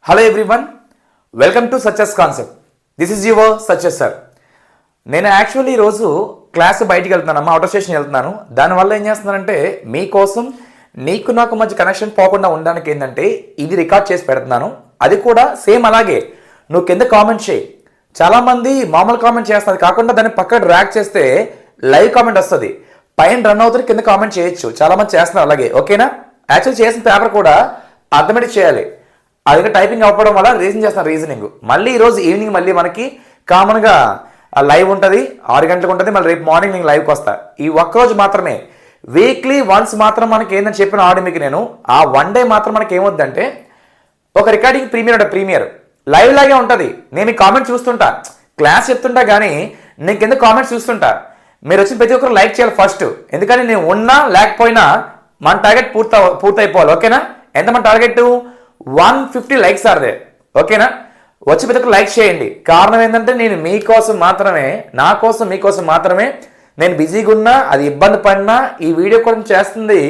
Hello everyone, welcome to success concept. This is your success sir. నేను actually ఈరోజు class బయటికి వెళ్తున్నాను, outer station వెళ్తున్నాను. దానివల్ల ఏం చేస్తున్నానంటే మీకోసం నీకు నాకు మధ్య కనెక్షన్ పోకుండా ఉండడానికి ఏంటంటే ఇది రికార్డ్ చేసి పెడుతున్నాను. అది కూడా సేమ్ అలాగే నువ్వు కింద కామెంట్ చేయి. చాలామంది మామూలు కామెంట్ చేస్తుంది కాకుండా దాన్ని పక్కన డ్రాగ్ చేస్తే లైవ్ కామెంట్ వస్తుంది, పైన రన్ అవుతుంది, కింద కామెంట్ చేయొచ్చు. చాలామంది చేస్తున్నారు అలాగే, ఓకేనా? యాక్చువల్ చేసిన పేపర్ కూడా అర్థమెటిక్ చేయాలి. అది టైపింగ్ అవ్వడం వల్ల రీజన్ చేస్తున్నారు, రీజనింగ్. మళ్ళీ ఈరోజు ఈవినింగ్ మళ్ళీ మనకి కామన్గా లైవ్ ఉంటుంది, 6 గంటలకు ఉంటుంది. మళ్ళీ రేపు మార్నింగ్ నేను లైవ్కి వస్తా. ఈ ఒక్కరోజు మాత్రమే, వీక్లీ వన్స్ మాత్రం మనకి ఏంటని చెప్పిన ఆడియో మీకు నేను ఆ వన్ డే మాత్రం మనకి ఏమవుద్దంటే ఒక రికార్డింగ్ ప్రీమియర్ లైవ్ లాగే ఉంటుంది. నేను మీ కామెంట్ చూస్తుంటా, క్లాస్ చెప్తుంటా, కానీ నేను కింద కామెంట్స్ చూస్తుంటా. మీరు వచ్చిన ప్రతి ఒక్కరు లైక్ చేయాలి ఫస్ట్, ఎందుకంటే నేను ఉన్నా లేకపోయినా మన టార్గెట్ పూర్తయిపోవాలి, ఓకేనా? ఎంత మన టార్గెట్? 150 లైక్స్ ఆర్ దే, ఓకేనా? వచ్చి ప్రతి ఒక్కరు లైక్ చేయండి. కారణం ఏంటంటే నేను మీకోసం మాత్రమే, నా కోసం మీకోసం మాత్రమే నేను బిజీగా ఉన్నా, అది ఇబ్బంది పడినా ఈ వీడియో కోసం చేస్తుంది,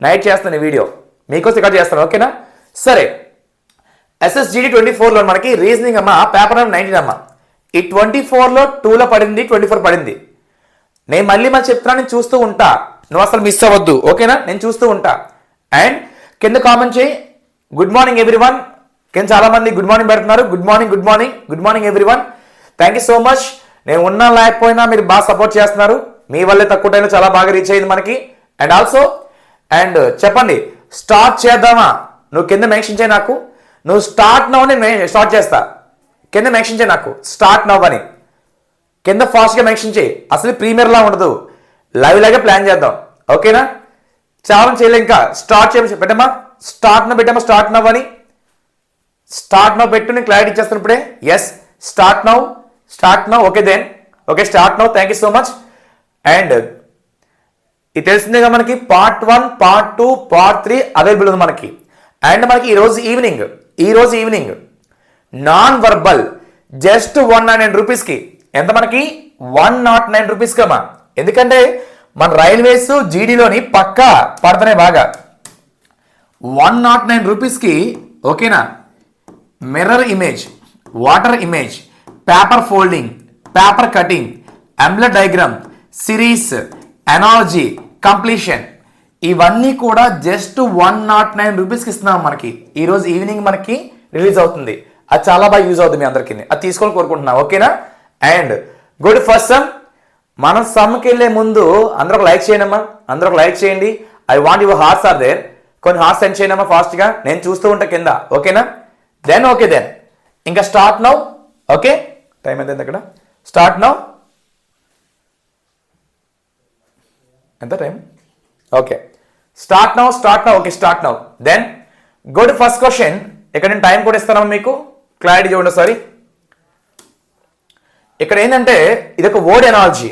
నైట్ చేస్తాను ఈ వీడియో మీకోసం రికార్డ్ చేస్తాను, ఓకేనా? సరే, SSGD 24లో మనకి రీజనింగ్ అమ్మ పేపర్ నెంబర్ 19 అమ్మ. ఈ 24లో 2లో పడింది, 24 పడింది. నేను మళ్ళీ చెప్తున్నాను, నేను చూస్తూ ఉంటా, నువ్వు అసలు మిస్ అవ్వద్దు, ఓకేనా? నేను చూస్తూ ఉంటా. అండ్ కింద కామెంట్ చేయి, గుడ్ మార్నింగ్ ఎవ్రీవన్. కింద చాలా మంది గుడ్ మార్నింగ్ పెడుతున్నారు. Good morning everyone. Thank you so much. నేను ఉన్నా లేకపోయినా మీరు బాగా సపోర్ట్ చేస్తున్నారు. మీ వల్లే తక్కువ టైంలో చాలా బాగా రీచ్ అయింది మనకి. అండ్ ఆల్సో చెప్పండి, స్టార్ట్ చేద్దామా? నువ్వు కింద మెన్షన్ చేయి నాకు, నువ్వు స్టార్ట్ నవ్ అని స్టార్ట్ చేస్తా. కింద మెన్షన్ చేయి నాకు స్టార్ట్ నవ్ అని, కింద ఫాస్ట్గా మెన్షన్ చేయి. అసలు ప్రీమియర్లా ఉండదు, లైవ్ లాగే ప్లాన్ చేద్దాం, ఓకేనా? చాలా చేయలే, ఇంకా స్టార్ట్ చేయమని పెట్టమ్మా. స్టార్ట్ నవ్ అని, స్టార్ట్ నవ్ పెట్టు. నేను క్లారిటీ ఇచ్చేస్తాను ఇప్పుడే. Yes, start now. Okay then, okay start now. Thank you so much. And ఇది తెలిసిందేగా మనకి పార్ట్ 1, పార్ట్ 2, పార్ట్ 3 అవైలబుల్ ఉంది మనకి. అండ్ మనకి ఈరోజు ఈవినింగ్ నాన్ వర్బల్ జస్ట్ 109 రూపీస్కి. ఎంత మనకి? 109 రూపీస్కి అమ్మా. ఎందుకంటే మన రైల్వేస్ జీడీలోని పక్కా పడుతున్నాయి బాగా. 109 రూపీస్కి, ఓకేనా? Mirror image, water image, paper folding, paper cutting, embedded diagram, series, analogy, completion, ఇవన్నీ కూడా జస్ట్ 109 రూపీస్కి ఇస్తున్నాం మనకి. ఈరోజు ఈవినింగ్ మనకి రిలీజ్ అవుతుంది. అది చాలా బాగా యూజ్ అవుతుంది మీ అందరికీ, అది తీసుకొని కోరుకుంటున్నా, ఓకేనా? And good first some. మనం సమ్కి వెళ్ళే ముందు అందరూ ఒక లైక్ చేయండి అమ్మా, అందరూ ఒక లైక్ చేయండి. I want your hearts are there. కొన్ని హార్ట్స్ సెండ్ చేయండి అమ్మా ఫాస్ట్గా, నేను చూస్తూ ఉంటా కింద, ఓకేనా? దెన్ ఇంకా స్టార్ట్ నౌ. ఓకే, టైం ఎంత అక్కడ? Start now. ఎంత time? Okay, start now. Okay, start now. Then good first question. ఇక్కడ నేను టైం కూడా ఇస్తాను మీకు, క్లారిటీ చూడండి సారీ. ఇక్కడ ఏంటంటే ఇది ఒక word analogy.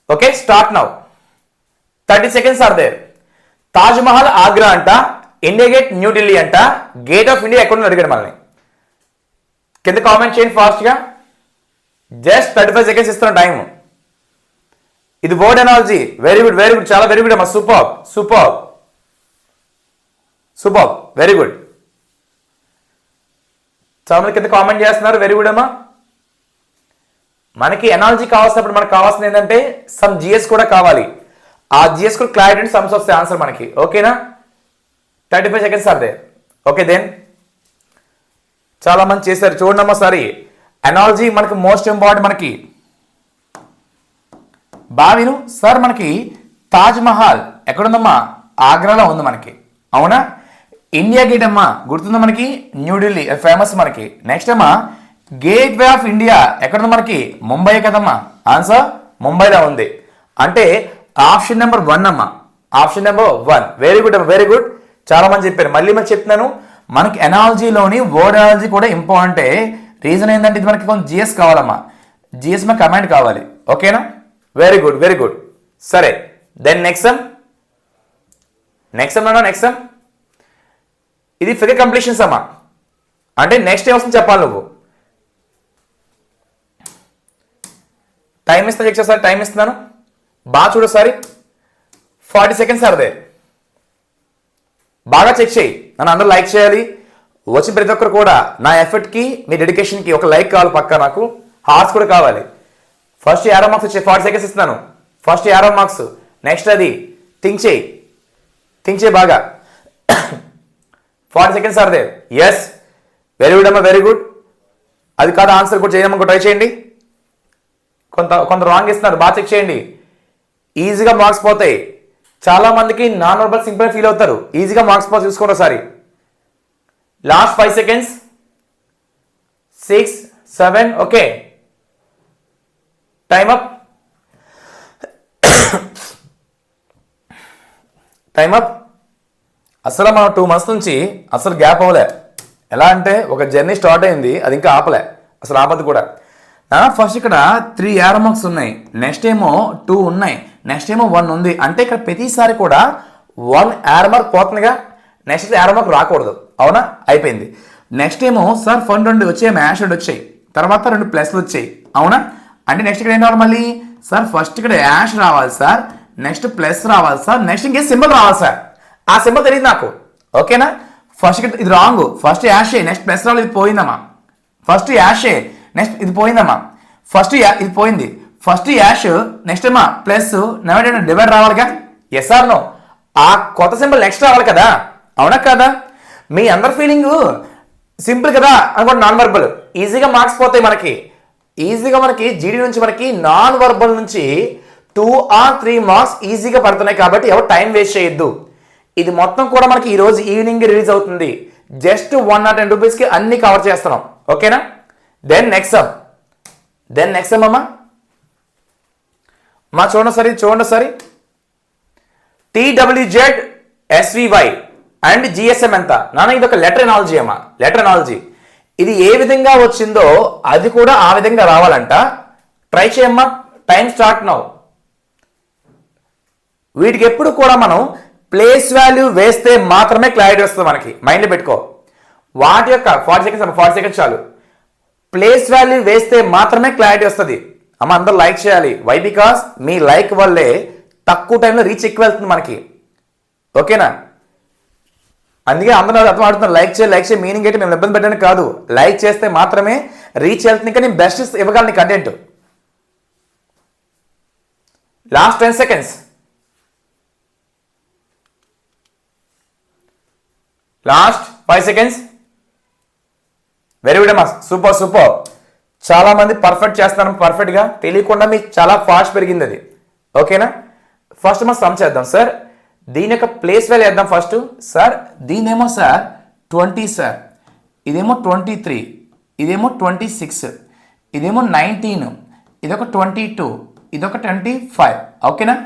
Okay, start now. 30 seconds are there. Taj Mahal Agra అంట, ఇండియా గేట్ న్యూఢిల్లీ అంట, గేట్ ఆఫ్ ఇండియా ఎక్కడ అడిగాడు మనల్ని. కింద కామెంట్ చేయండి ఫాస్ట్గా. జస్ట్ 35 సెకండ్స్ ఇస్తున్న టైం. ఇది వర్డ్ ఎనాలజీ. వెరీ గుడ్, చాలా వెరీ గుడ్ అమ్మా. Super, very good. చాలా మంది కింద కామెంట్ చేస్తున్నారు, వెరీ గుడ్ అమ్మా. మనకి ఎనాలజీ కావాల్సినప్పుడు మనకు కావాల్సింది ఏంటంటే సమ్ జిఎస్ కూడా కావాలి. ఆ జిఎస్ కూడా క్లారిటీ అండ్ సమ్స్ వస్తాయి ఆన్సర్ మనకి, ఓకేనా? 35 seconds are there. Okay then చాలా మంది చేశారు, చూడమ్మా సారీ. ఎనాలజీ మనకి మోస్ట్ ఇంపార్టెంట్. మనకి బావిను సార్, మనకి తాజ్ మహల్ ఎక్కడుందమ్మా? ఆగ్రాలో ఉంది మనకి, అవునా? ఇండియా గేట్ అమ్మా గుర్తుందా మనకి? న్యూఢిల్లీ ఫేమస్ మనకి. నెక్స్ట్ అమ్మా గేట్ వే ఆఫ్ ఇండియా ఎక్కడుంది మనకి? ముంబై కదమ్మా. ఆన్సర్ ముంబైలో ఉంది. అంటే ఆప్షన్ నెంబర్ 1 అమ్మా, ఆప్షన్ నెంబర్ 1. వెరీ గుడ్ అమ్మా, వెరీ గుడ్. చాలా మంది చెప్పారు, మళ్ళీ చెప్తున్నాను. మనకి ఎనాలజీలోని వర్డ్ ఎనాలజీ కూడా ఇంపార్టెంటే. రీజన్ ఏంటంటే ఇది మనకి కొంచెం జిఎస్ కావాలమ్మా, జిఎస్ మన కమాండ్ కావాలి, ఓకేనా? Very good. సరే, దెన్ నెక్స్ట్ సమ్. ఇది ఫిగర్ కంప్లీషన్స్ అమ్మా. అంటే నెక్స్ట్ ఏమొస్తుంది చెప్పాలి నువ్వు. టైం ఇస్తా, చెక్ చేస్తారు. టైం ఇస్తున్నాను, బాగా చూడసారి. 40 సెకండ్స్ ఆర్ దే. బాగా చెక్ చేయి, నన్ను అందరూ లైక్ చేయాలి. వచ్చిన ప్రతి ఒక్కరు కూడా నా ఎఫర్ట్కి మీ డెడికేషన్కి ఒక లైక్ కావాలి, పక్కా నాకు హార్ట్స్ కూడా కావాలి. ఫస్ట్ యారో మార్క్స్ వచ్చే 40 సెకండ్స్ ఇస్తున్నాను. First arrow marks. నెక్స్ట్ అది థింక్ చేయి బాగా. 40 seconds are there. Yes, very good అమ్మా, వెరీ గుడ్. అది కాదు ఆన్సర్ కూడా చేయమని ట్రై చేయండి. కొంత రాంగ్ ఇస్తున్నారు, బాగా చెక్ చేయండి. ఈజీగా మార్క్స్ పోతాయి. చాలా మందికి నాన్ వర్బల్ సింపుల్ ఫీల్ అవుతారు. ఈజీగా మార్క్స్ పోతే చూసుకోండి ఒకసారి. Last 5 seconds. 6, 7, okay, time up. అసలు మనం 2 months నుంచి అసలు గ్యాప్ అవ్వలే. ఎలా అంటే ఒక జర్నీ స్టార్ట్ అయింది, అది ఇంకా ఆపలే, అసలు ఆపదు కూడా. ఫస్ట్ ఇక్కడ 3 యారో మార్క్స్ ఉన్నాయి, నెక్స్ట్ ఏమో 2 ఉన్నాయి, నెక్స్ట్ ఏమో 1 ఉంది. అంటే ఇక్కడ ప్రతిసారి కూడా 1 యారో మార్క్ పోతుందిగా, నెక్స్ట్ యారో మార్క్ రాకూడదు. అవునా, అయిపోయింది. నెక్స్ట్ ఏమో సార్ ఫన్ 2 వచ్చాయి, మ్యాష్ 2 వచ్చాయి, తర్వాత 2 ప్లస్లు వచ్చాయి. అవునా, అంటే నెక్స్ట్ ఇక్కడ ఏం రావాలి మళ్ళీ సార్? ఫస్ట్ ఇక్కడ యాష్ రావాలి సార్, నెక్స్ట్ ప్లస్ రావాలి సార్, నెక్స్ట్ ఇంకే సింబల్ రావాలి సార్. ఆ సింబల్ తెలియదు నాకు. ఓకేనా, ఫస్ట్ ఇక్కడ ఇది రాంగ్. ఫస్ట్ యాషే, నెక్స్ట్ ప్లస్ రావాలి, ఇది పోయిందమ్మా. ఫస్ట్ యాషే, నెక్స్ట్ ఇది పోయిందమ్మా. ఫస్ట్ ఇది పోయింది. ఫస్ట్ యాష్, నెక్స్ట్ ఏమా ప్లస్, నెక్స్ట్ డివైడ్ రావాలిగా. Yes or no? ఆ కొత్త సింబల్ నెక్స్ట్ రావాలి కదా. అవునా కదా? మీ అందరి ఫీలింగ్ సింపుల్ కదా అనుకోండి. నాన్ వర్బల్ ఈజీగా మార్క్స్ పోతాయి మనకి. ఈజీగా మనకి జీడీ నుంచి మనకి నాన్ వర్బల్ నుంచి 2 or 3 మార్క్స్ ఈజీగా పడుతున్నాయి. కాబట్టి ఎవరు టైం వేస్ట్ చేయొద్దు. ఇది మొత్తం కూడా మనకి ఈరోజు ఈవినింగ్ రిలీజ్ అవుతుంది. జస్ట్ 110 రూపీస్కి అన్ని కవర్ చేస్తున్నాం. ఓకేనా? దెన్ నెక్స్ట్ సమ్ అమ్మా చూడండి ఒకసారి. TWZ SVY అండ్ GSM ఎంత నాన్న? ఇది ఒక లెటర్ ఎనాలజీ అమ్మా, లెటర్ ఎనాలజీ. ఇది ఏ విధంగా వచ్చిందో అది కూడా ఆ విధంగా రావాలంట. ట్రై చేయమ్మా. Time start now. వీటికి ఎప్పుడు కూడా మనం ప్లేస్ వాల్యూ వేస్తే మాత్రమే క్లారిటీ వస్తుంది మనకి. మైండ్లో పెట్టుకో. వాటి యొక్క 40 సెకండ్స్ చాలు. ప్లేస్ వాల్యూ వేస్తే మాత్రమే క్లారిటీ వస్తుంది. అమ్మ అందరూ లైక్ చేయాలి. వై? బికాస్ మీ లైక్ వల్లే తక్కువ టైంలో రీచ్ ఎక్కువ వెళ్తుంది మనకి. ఓకేనా? అందుకే అందరూ అర్థం ఆడుతున్నారు. లైక్ చేయ మీనింగ్ ఏంటి? మేము ఇబ్బంది పెట్టడానికి కాదు. లైక్ చేస్తే మాత్రమే రీచ్ వెళ్తుంది. ఇంకా నేను బెస్ట్ ఇవ్వగలను content. Last 10 seconds. Last 5 seconds. Very good అమ్మా, సూపర్. చాలా మంది పర్ఫెక్ట్ చేస్తున్నారు. పర్ఫెక్ట్గా తెలియకుండా మీకు చాలా ఫాస్ట్ పెరిగింది అది. ఓకేనా? ఫస్ట్ మనం సమ్ చేద్దాం సార్. దీని యొక్క ప్లేస్ వాల్యూ వేద్దాం ఫస్ట్. సార్ దీనేమో సార్ 20 సార్, ఇదేమో 23, ఇదేమో 26, ఇదేమో 19, ఇదొక 22, ఇదొక 25. ఓకేనా?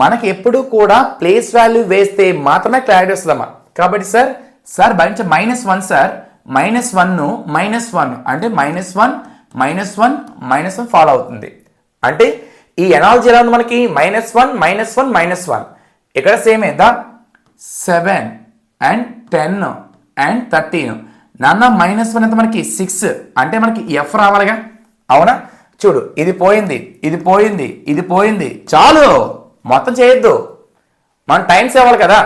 మనకి ఎప్పుడు కూడా ప్లేస్ వాల్యూ వేస్తే మాత్రమే క్లారిటీ వస్తుందమ్మా. కాబట్టి సార్ భరించే -1 సార్, -1 అంటే -1 ఫాలో అవుతుంది. అంటే ఈ ఎనాలజీ ఎలా ఉంది మనకి? -1 ఇక్కడ సేమ్ ఏదా? 7 and 10 and 13. నాన్న -1 ఎంత మనకి? 6. అంటే మనకి ఎఫ్ రావాలిగా. అవునా? చూడు, ఇది పోయింది. చాలు, మొత్తం చేయొద్దు. మనం టైం సేవాలి కదా.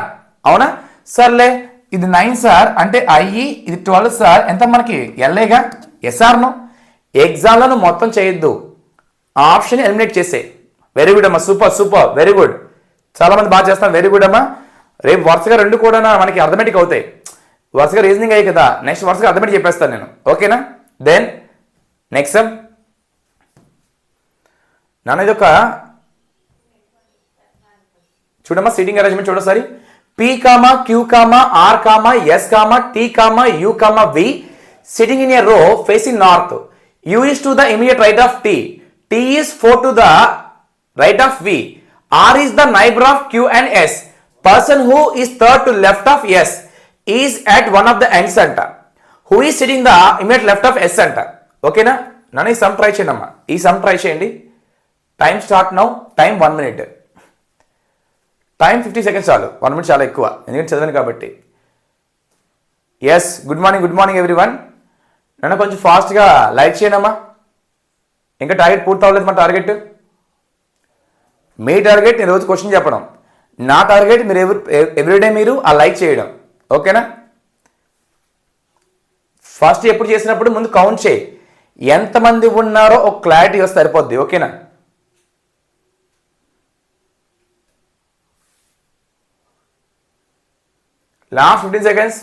అవునా? సర్లే, ఇది 9 సార్ అంటే ఐఈ, ఇది 12 సార్ ఎంత మనకి? ఎల్ఏగా. SR no? ఎగ్జామ్లను మొత్తం చేయొద్దు. ఆప్షన్ ఎలిమినేట్ చేసే. వెరీ గుడ్ అమ్మా, సూపర్, వెరీ గుడ్. చాలా మంది బాగా చేస్తాం. వెరీ గుడ్ అమ్మా. రేపు వరుసగా 2 కూడా మనకి అర్థమెటిక్ అవుతాయి. వరుసగా రీజనింగ్ అయ్యి కదా, నెక్స్ట్ వరుసగా అర్థమెటిక్ చెప్పేస్తాను నేను. ఓకేనా? దెన్ నెక్స్ట్ నాన్న ఇది ఒక చూడమ్మా, సీటింగ్ అరేంజ్మెంట్ చూడసారి. P, Q, R, S, T, U, V sitting in a row facing north. U is to the immediate right of T. T is 4 to the right of V. R is the neighbor of Q and S. Person who is third to left of S is at one of the ends అంట. Who is sitting the immediate left of S అంట. ఓకేనా? నన్ను ఈ sum try చేయండి అమ్మా. ఈ sum try చేయండి. Time start now. Time 1 minute. Time 50 seconds చాలు. 1 minute చాలా ఎక్కువ, ఎందుకంటే చదివాను కాబట్టి. Yes, good morning everyone. నన్ను కొంచెం ఫాస్ట్గా లైక్ చేయండి అమ్మా. ఇంకా టార్గెట్ పూర్తి అవ్వలేదు. మన టార్గెట్, మీ టార్గెట్ నేను రోజు క్వశ్చన్ చెప్పడం. నా టార్గెట్ మీరు ఎవ్రీడే మీరు ఆ లైక్ చేయడం. ఓకేనా? ఫస్ట్ ఎప్పుడు చేసినప్పుడు ముందు కౌంట్ చేయి, ఎంతమంది ఉన్నారో ఒక క్లారిటీ వస్తే సరిపోద్ది. ఓకేనా? Last 15 seconds.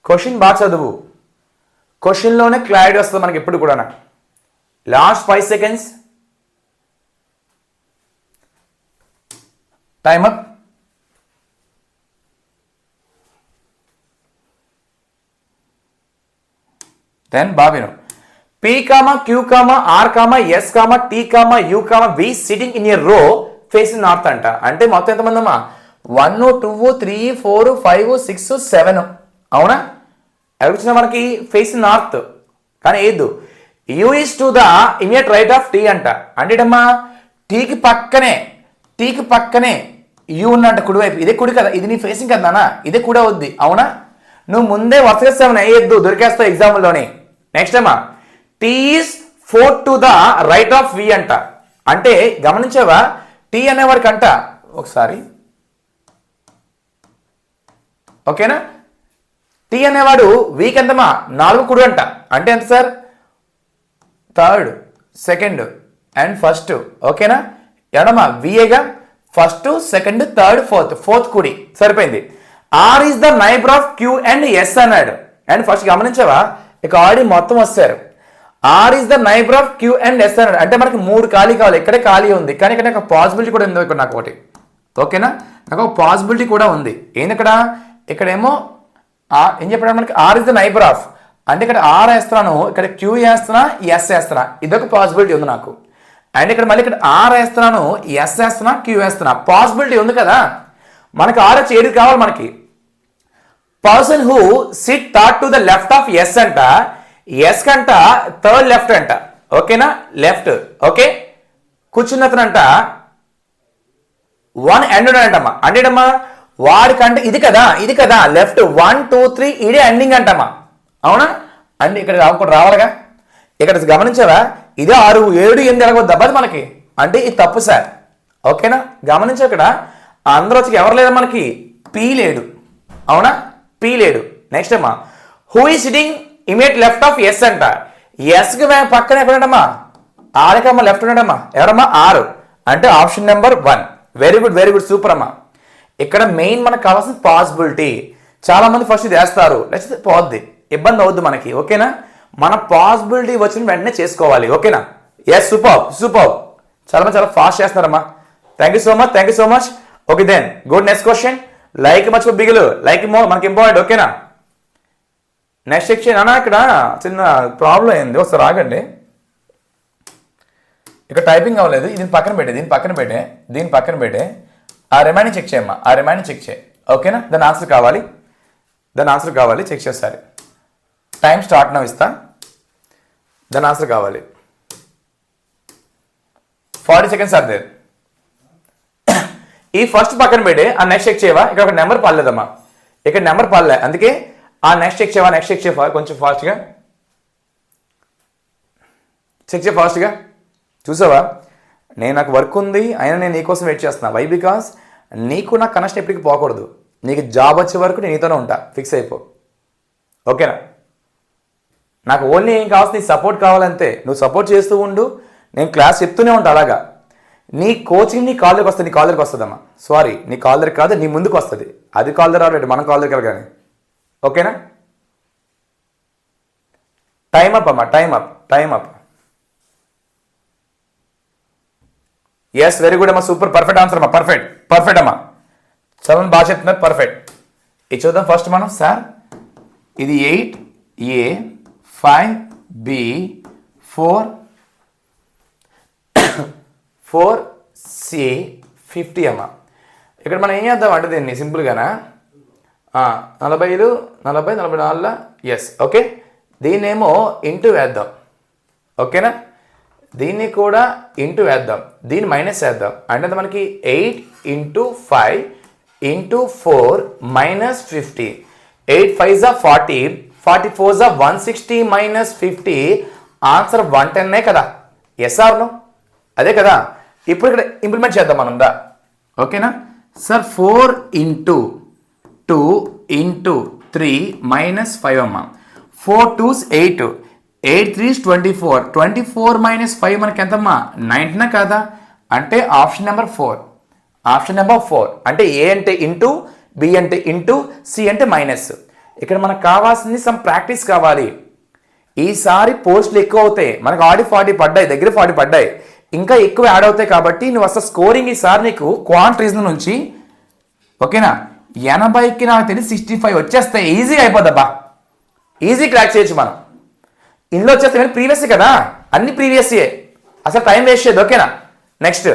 క్వశ్చన్ బాగా చదువు, క్వశ్చన్లోనే క్లారిటీ వస్తుంది మనకి ఎప్పుడు కూడా. Last 5 seconds. Time up. Then బాబిను P, Q, R, S, T, U, V sitting in a row facing north అంట. అంటే మొత్తం ఎంతమంది అమ్మా? 1 2 3 4 5 6 7. అవునా? అవి వచ్చిన మనకి ఫేసింగ్ నార్త్. కానీ ఏదు you is to the immediate right of T అంట. అంటేటమ్మా టీకి పక్కనే యూ ఉన్నంట కుడివైపు. ఇదే కుడి కదా, ఇది నీ ఫేసింగ్ కదా నాన్న, ఇదే కూడా వద్ది. అవునా? నువ్వు ముందే వరుసగా వేయద్దు, దొరికేస్తావు ఎగ్జాంపుల్లోని. నెక్స్ట్ అమ్మా T is 4 to the right of V అంట. అంటే గమనించావా, టీ అనేవాడికి అంట ఒకసారి. ఓకేనా? టీ అనేవాడు వీక్ ఎంతమా 4 కుడి అంట. అంటే ఎంత sir? Third, second and first. ఓకేనా? ఎడమా విఏగా ఫస్ట్, సెకండ్, థర్డ్, ఫోర్త్ కుడి. సరిపోయింది. R is the neighbour of Q and S అన్నాడు. అండ్ ఫస్ట్ గమనించావా, ఇక ఆల్రెడీ మొత్తం వస్తారు. R is the neighbour of Q and S అన్నాడు. అంటే మనకి 3 ఖాళీ కావాలి. ఇక్కడే ఖాళీ ఉంది, కానీ ఇక్కడ నాకు పాసిబిలిటీ కూడా ఉంది. ఇక్కడ నాకు ఒకటి. ఓకేనా? నాకు ఒక పాసిబిలిటీ కూడా ఉంది. ఏంది ఇక్కడేమో ఏం చెప్పడం మనకి R is the neighbour of. అంటే ఇక్కడ ఆర్ వేస్తున్నాను, ఇక్కడ క్యూ వేస్తున్నా, ఎస్ వేస్తున్నా. ఇదొక పాసిబిలిటీ ఉంది నాకు. అండ్ ఇక్కడ మళ్ళీ ఇక్కడ ఆర్ వేస్తున్నాను, ఎస్ వేస్తున్నా, క్యూ వేస్తున్నా. పాసిబిలిటీ ఉంది కదా. మనకి ఆర్ వచ్చి ఏది కావాలి మనకి? Person who sit third to the left of S అంట. ఎస్ కంట థర్డ్ లెఫ్ట్ అంట. ఓకేనా? లెఫ్ట్. ఓకే, కూర్చున్నతనంట 1 ఎండ్ అంటమ్మా. అంటేటమ్మా వాడికంటే ఇది కదా లెఫ్ట్ 1 2 3 ఇదే ఎండింగ్ అంటమ్మా. అవునా? అండ్ ఇక్కడ రావాలిగా. ఇక్కడ గమనించావా, ఇదే 6 7 8 ఎలాగొద్దు అబ్బాది మనకి. అంటే ఇది తప్పు సార్. ఓకేనా? గమనించా, ఇక్కడ అందరూ వచ్చి ఎవరు లేదా మనకి? పీ లేడు. అవునా? పీ లేడు. నెక్స్ట్ అమ్మా who is sitting immediate left of S అంట. ఎస్కి పక్కన ఎక్కడమ్మా? ఆర్కమ్మా లెఫ్ట్ ఉన్నాడమ్మా. ఎవరమ్మా? 6. అంటే option number 1. Very good super అమ్మా. ఇక్కడ మెయిన్ మనకు కావాల్సిన పాసిబిలిటీ. చాలా మంది ఫస్ట్ ఇది వేస్తారు, లేకపోతే పోద్ది, ఇబ్బంది అవుద్ది మనకి. ఓకేనా? మన పాసిబిలిటీ వచ్చిన వెంటనే చేసుకోవాలి. ఓకేనా? Yes, super. చాలా ఫాస్ట్ చేస్తున్నారమ్మా. Thank you so much. Okay then good. Next question. Like మర్చిపో బిగులు, లైక్ మనకి ఇంపార్టెంట్. ఓకేనా? నెక్స్ట్ సెక్షన్ అన్నా ఇక్కడ చిన్న ప్రాబ్లం అయింది, ఒకసారి ఆగండి. ఇక్కడ టైపింగ్ అవ్వలేదు. దీని పక్కన పెట్టే ఆ రిమైనింగ్ చెక్ చేయమ్మా. ఓకేనా? దాని ఆన్సర్ కావాలి. చెక్ చేస్తారు. టైం స్టార్ట్ నవ్వు ఇస్తా. దాని ఆన్సర్ కావాలి. 40 seconds ఆర్ దేర్. ఈ ఫస్ట్ పక్కన పెట్టి ఆ నెక్స్ట్ చెక్ చేయవా. ఇక్కడ ఒక నెంబర్ పర్లేదమ్మా, ఇక్కడ నెంబర్ పర్లే. అందుకే ఆ నెక్స్ట్ చెక్ చేయవా. కొంచెం ఫాస్ట్గా చెక్ చేయ. ఫాస్ట్గా చూసావా, నాకు వర్క్ ఉంది అయినా నేను నీకోసం వెయిట్ చేస్తున్నా. వై? బికాస్ నీకు నా కనెక్షన్ ఎప్పటికీ పోకూడదు. నీకు జాబ్ వచ్చే వరకు నేను నీతోనే ఉంటా. ఫిక్స్ అయిపో. ఓకేనా? నాకు ఓన్లీ ఏం కావాల్సి నీ సపోర్ట్ కావాలంతే. నువ్వు సపోర్ట్ చేస్తూ ఉండు, నేను క్లాస్ చెప్తూనే ఉంటా. అలాగా నీ కోచింగ్ నీ కాల్ దగ్గరికి వస్తుందమ్మా. సారీ, నీ కాల్ దగ్గర కాదు, నీ ముందుకు వస్తుంది. అది కాల్ దగ్గర రాలేదు, మన కాల్ దగ్గర కానీ. ఓకేనా? టైం అప్ అమ్మా. Time up. Yes, very good అమ్మా. సూపర్, పర్ఫెక్ట్ ఆన్సర్ అమ్మా. పర్ఫెక్ట్ అమ్మా. చదవండి, బాగా చెప్తున్నారు. పర్ఫెక్ట్. ఇది చూద్దాం ఫస్ట్ మనం. సార్ ఇది 8A 5B 4C 50 అమ్మా. ఇక్కడ మనం ఏం చేద్దాం అంటే దీన్ని సింపుల్గానా 40 44 ఎస్. ఓకే, దీన్నేమో ఇంటూ వేద్దాం. ఓకేనా? దీన్ని కూడా ఇంటూ వేద్దాం, దీన్ని మైనస్ వేద్దాం. అంటే మనకి 8 × 5 × 4 - 50. 8 5s are 40, 40 4s are 160 - 50. Answer 110 కదా. Yes or no? అదే కదా. ఇప్పుడు ఇక్కడ ఇంప్లిమెంట్ చేద్దాం మనం దా. ఓకేనా సార్? 4 × 2 ఇంటూ 3 మైనస్ 5 అమ్మ. 4 2s 8, 8 3s 24, 24 మైనస్ 5 మనకి ఎంతమ్మా 19 కదా. అంటే ఆప్షన్ నెంబర్ 4. ఆప్షన్ నెంబర్ 4 అంటే ఏ అంటే ఇంటూ, బి అంటే ఇంటూ, సి అంటే మైనస్. ఇక్కడ మనకు కావాల్సింది సమ్ ప్రాక్టీస్ కావాలి. ఈసారి పోస్టులు ఎక్కువ అవుతాయి, మనకు ఆల్రెడీ 40 పడ్డాయి, దగ్గర 40 పడ్డాయి, ఇంకా ఎక్కువ యాడ్ అవుతాయి. కాబట్టి నువ్వు అసలు స్కోరింగ్ ఈసారి నీకు క్వాంట్ రీజన్ నుంచి ఓకేనా 80కి నాకు తెలిసి 65 వచ్చేస్తాయి, ఈజీ అయిపోద్దబ్బా, ఈజీ క్రాక్ చేయొచ్చు మనం. ఇందులో వచ్చేస్తే ప్రీవియస్ కదా, అన్ని ప్రీవియస్యే, అసలు టైం వేస్ట్ చేయదు. ఓకేనా. నెక్స్ట్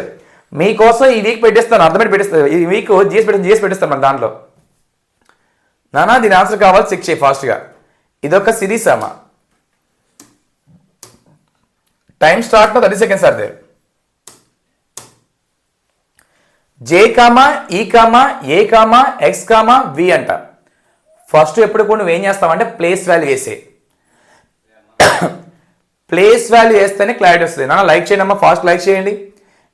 మీకోసం ఈ వీక్ పెట్టేస్తాను, అర్థమైతే పెట్టేస్తాను, ఈ వీక్ జిఎస్ పెట్టేస్తాను మన దాంట్లో. నానా దీని ఆన్సర్ కావాలి, చెక్ చేయి ఫాస్ట్గా. ఇదొక సిరీస్ అమ్మా. Time start 30 seconds are there. J comma ఈ కామా ఏ కామా ఎక్స్ కామా వి అంట. ఫస్ట్ ఎప్పుడు కూడా నువ్వేం చేస్తావంటే ప్లేస్ వాల్యూ వేసే, ప్లేస్ వాల్యూ వేస్తేనే క్లారిటీ వస్తుంది. నా లైక్ చేయండి అమ్మా, ఫాస్ట్ లైక్ చేయండి,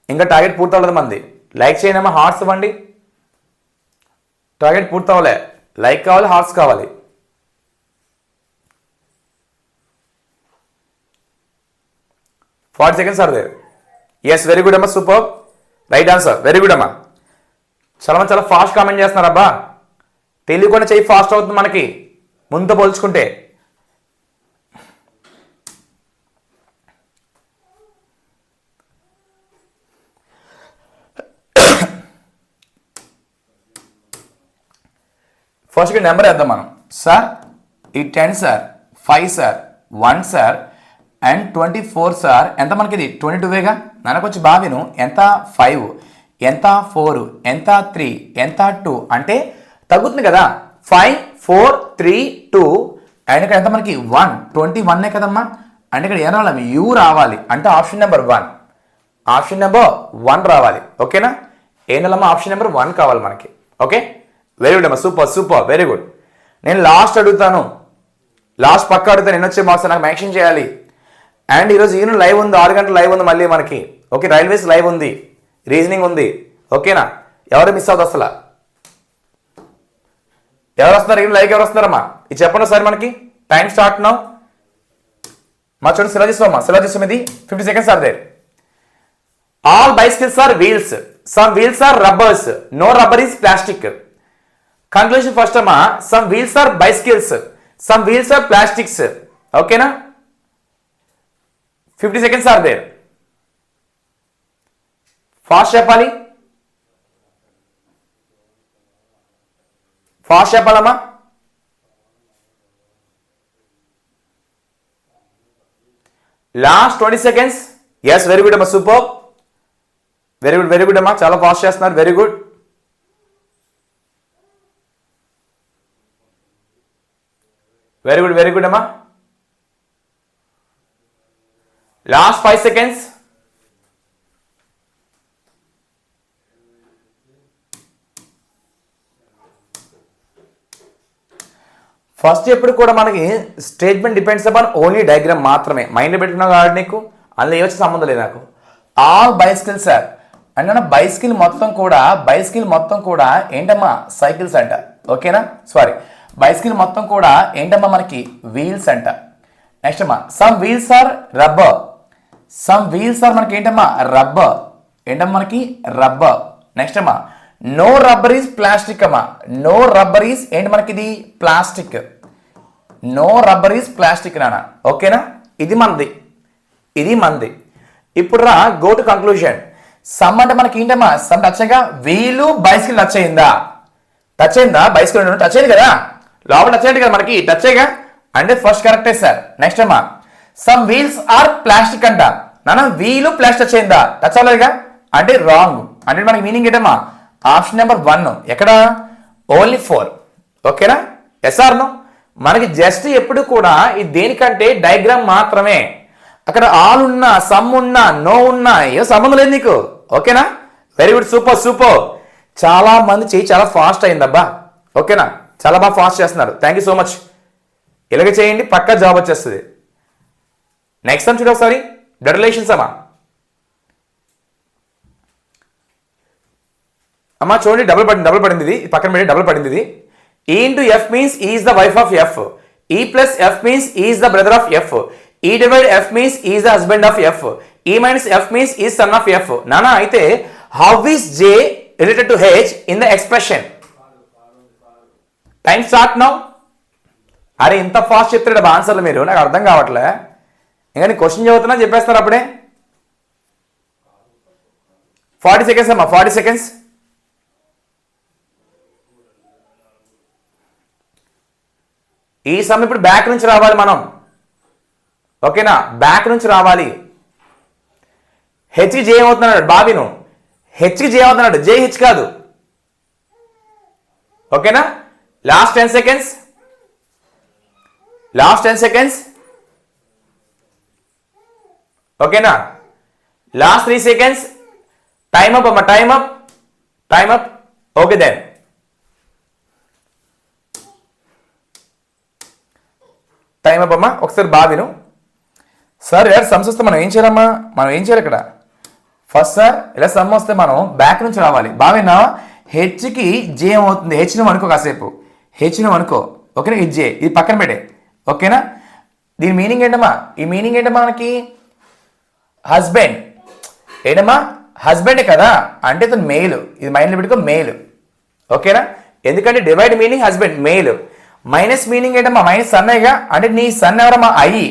ఇంకా టార్గెట్ పూర్తవలేదు మంది. లైక్ చేయండి అమ్మా, హార్ట్స్ ఇవ్వండి, టార్గెట్ పూర్తవలే, లైక్ కావాలి, హార్ట్స్ కావాలి. Forty seconds are there. Yes, very good అమ్మా, super, right answer, very good అమ్మా. చాలా ఫాస్ట్ కామెంట్ చేస్తున్నారు అబ్బా, తెలియకుండా చెయ్యి ఫాస్ట్ అవుతుంది మనకి ముందు పోల్చుకుంటే. ఫస్ట్ నెంబర్ వేద్దాం మనం. సార్ ఈ 10 sir, 5 sir, 1 sir and 24 sir. ఎంత మనకి ఇది 22వేగా. నాకు వచ్చి బావిను ఎంత 5, ఎంత 4, ఎంత 3, ఎంత 2 అంటే తగ్గుతుంది కదా. 5 4 3 2 అండ్ ఇక్కడ ఎంత మనకి 1, 21 కదమ్మా. అంటే ఇక్కడ ఏం రావాలి, యూ రావాలి. అంటే ఆప్షన్ నెంబర్ 1, ఆప్షన్ నెంబర్ 1 రావాలి. ఓకేనా. ఏంటమ్మా ఆప్షన్ నెంబర్ 1 కావాలి మనకి. ఓకే, వెరీ గుడ్ అమ్మా, సూపర్ వెరీ గుడ్. నేను లాస్ట్ అడుగుతాను, లాస్ట్ పక్క అడుగుతాను, నేను వచ్చే మార్క్స్ నాకు మ్యాక్షన్ చేయాలి. అండ్ ఈరోజు ఈవెన్ లైవ్ ఉంది, 6 గంటల లైవ్ ఉంది మళ్ళీ మనకి. ఓకే, రైల్వేస్ లైవ్ ఉంది, రీజనింగ్ ఉంది. ఓకేనా, ఎవరు మిస్ అవుతుంది అసలు, ఎవరు వస్తున్నారు ఈవెన్ లైవ్, ఎవరు వస్తున్నారమ్మా ఇది చెప్పండి ఒకసారి మనకి. Time start now. మా చూడండి సిలబస్ అమ్మా, సిలబస్ ఇది 50 seconds are there. All bicycles are wheels, some wheels are rubbers, no rubber is plastic. Conclusion first అమ్మా, some wheels are bicycles, some wheels are plastics. ఓకేనా, 50 seconds ఆర్ దేర్. ఫాస్ట్ చెప్పాలి, fast చెప్పాలమ్మా. Last 20 seconds. Yes, very good అమ్మా, super, very good అమ్మా, చాలా fast చేస్తున్నారు, very good. Very good అమ్మా. Last 5 seconds. First ఎప్పుడు కూడా మనకి statement depends upon only diagram మాత్రమే. మైండ్లో పెట్టుకున్నావు కాబట్టి నీకు అందులో ఏ వచ్చే సంబంధం లేదు నాకు. ఆల్ బైసికల్స్ సార్ అంటే బైసికల్ మొత్తం కూడా ఏంటమ్మా సైకిల్స్ అంట. ఓకేనా, సారీ, బైసికల్ మొత్తం కూడా ఏంటమ్మా మనకి వీల్స్ అంట. నెక్స్ట్ అమ్మా some wheels are rubber, some wheels are మనకి ఏంటమ్మా రబ్బర్, ఏంటమ్మా మనకి రబ్బర్. నెక్స్ట్ అమ్మా నో రబ్బర్ ఈజ్ ప్లాస్టిక్ అమ్మా, నో రబ్బర్ ఈజ్ ఏంటి మనకి ఇది plastic, no rubber is plastic నాన్న. ఓకేనా, ఇది మంది. ఇప్పుడు రా గో టు కంక్లూజన్. సమ్ అంటే మనకి ఏంటమ్మా సమ్ టచ్ అయ్యగా, వీలు బైసికల్ టచ్ అయిందా బైసికల్ టచ్ అయింది కదా, లోపల టచ్ అయ్యింది కదా మనకి, టచ్ అయ్యగా అంటే ఫస్ట్ కరెక్టే సార్. నెక్స్ట్ అమ్మా సమ్ వీల్స్ ఆర్ ప్లాస్టిక్ అంట నాన్న, వీలు ప్లాస్టిక్ టచ్ అయిందా, టచ్ అవ్వలేదుగా అంటే రాంగ్. అంటే మనకి మీనింగ్ ఏంటమ్మా ఆప్షన్ నెంబర్ 1 ఎక్కడ ఓన్లీ 4. ఓకేనా, ఎస్ఆర్ నో. మనకి జస్ట్ ఎప్పుడు కూడా ఇది దేనికంటే డయాగ్రామ్ మాత్రమే. అక్కడ ఆల్ ఉన్నా, సమ్ ఉన్నా, నో ఉన్నా ఏం సంబంధం లేదు నీకు. ఓకేనా, వెరీ గుడ్, సూపర్. చాలా మంది చెయ్యి చాలా ఫాస్ట్ అయిందబ్బా. ఓకేనా, చాలా బాగా ఫాస్ట్ చేస్తున్నారు, థ్యాంక్ యూ సో మచ్. ఇలాగ చేయండి, పక్కా జాబ్ వచ్చేస్తుంది. నెక్స్ట్ టైం చూడ ఒకసారి బ్లడ్ రిలేషన్స్ అమ్మా చూడండి, డబుల్ పడింది ఇది, పక్కన పెట్టి డబుల్ పడింది ఇది. E into F means E is the wife of F. E plus F means E is the brother of F. E divided F means E is the husband of F. E minus F means E is son of F. Nana, అయితే how is J related to H in the expression? Time start now. అరే ఇంత fast చెప్తాడు ఆన్సర్లు మీరు, నాకు అర్థం కావట్లే. ఇంకా నేను క్వశ్చన్ చదువుతున్నా చెప్పేస్తారు అప్పుడే. 40 seconds అమ్మా, 40 seconds. ఈ సమ్ ఇప్పుడు బ్యాక్ నుంచి రావాలి మనం, ఓకేనా? బ్యాక్ నుంచి రావాలి. హెచ్కి జే ఏమవుతున్నాడు బాబీను, హెచ్కి జే అవుతున్నాడు, జే హెచ్ కాదు, ఓకేనా? లాస్ట్ 10 seconds, లాస్ట్ 10 seconds, ఓకేనా? Last 3 seconds. టైమ్ అప్ అమ్మా, time up, time up. Okay then time up అమ్మా. ఒకసారి బావిను సార్, ఎలా సమ్స్ వస్తే మనం ఏం చేయాలమ్మా, మనం ఏం చేయాలి ఇక్కడ? ఫస్ట్ సార్ ఇలా సమ్ వస్తే మనం బ్యాక్ నుంచి రావాలి. బావినా హెచ్కి జే ఏమవుతుంది, హెచ్ను అనుకో, కాసేపు హెచ్ను అనుకో, ఓకేనా? ఇది జే, ఇది పక్కన పెట్టే, ఓకేనా? దీని మీనింగ్ ఏంటమ్మా, ఈ మీనింగ్ ఏంటమ్మా మనకి? హస్బెండ్ ఏంటమ్మా, హస్బెండే కదా, అంటే ఇతను మెయిల్, ఇది మైండ్లో పెట్టుకో, మెయిల్, ఓకేనా? ఎందుకంటే divide meaning husband, mail. Minus meaning ఏంటమ్మా, మైనస్ సన్నయ్యగా, అంటే నీ సన్ ఎవరమ్మా, అయ్యి,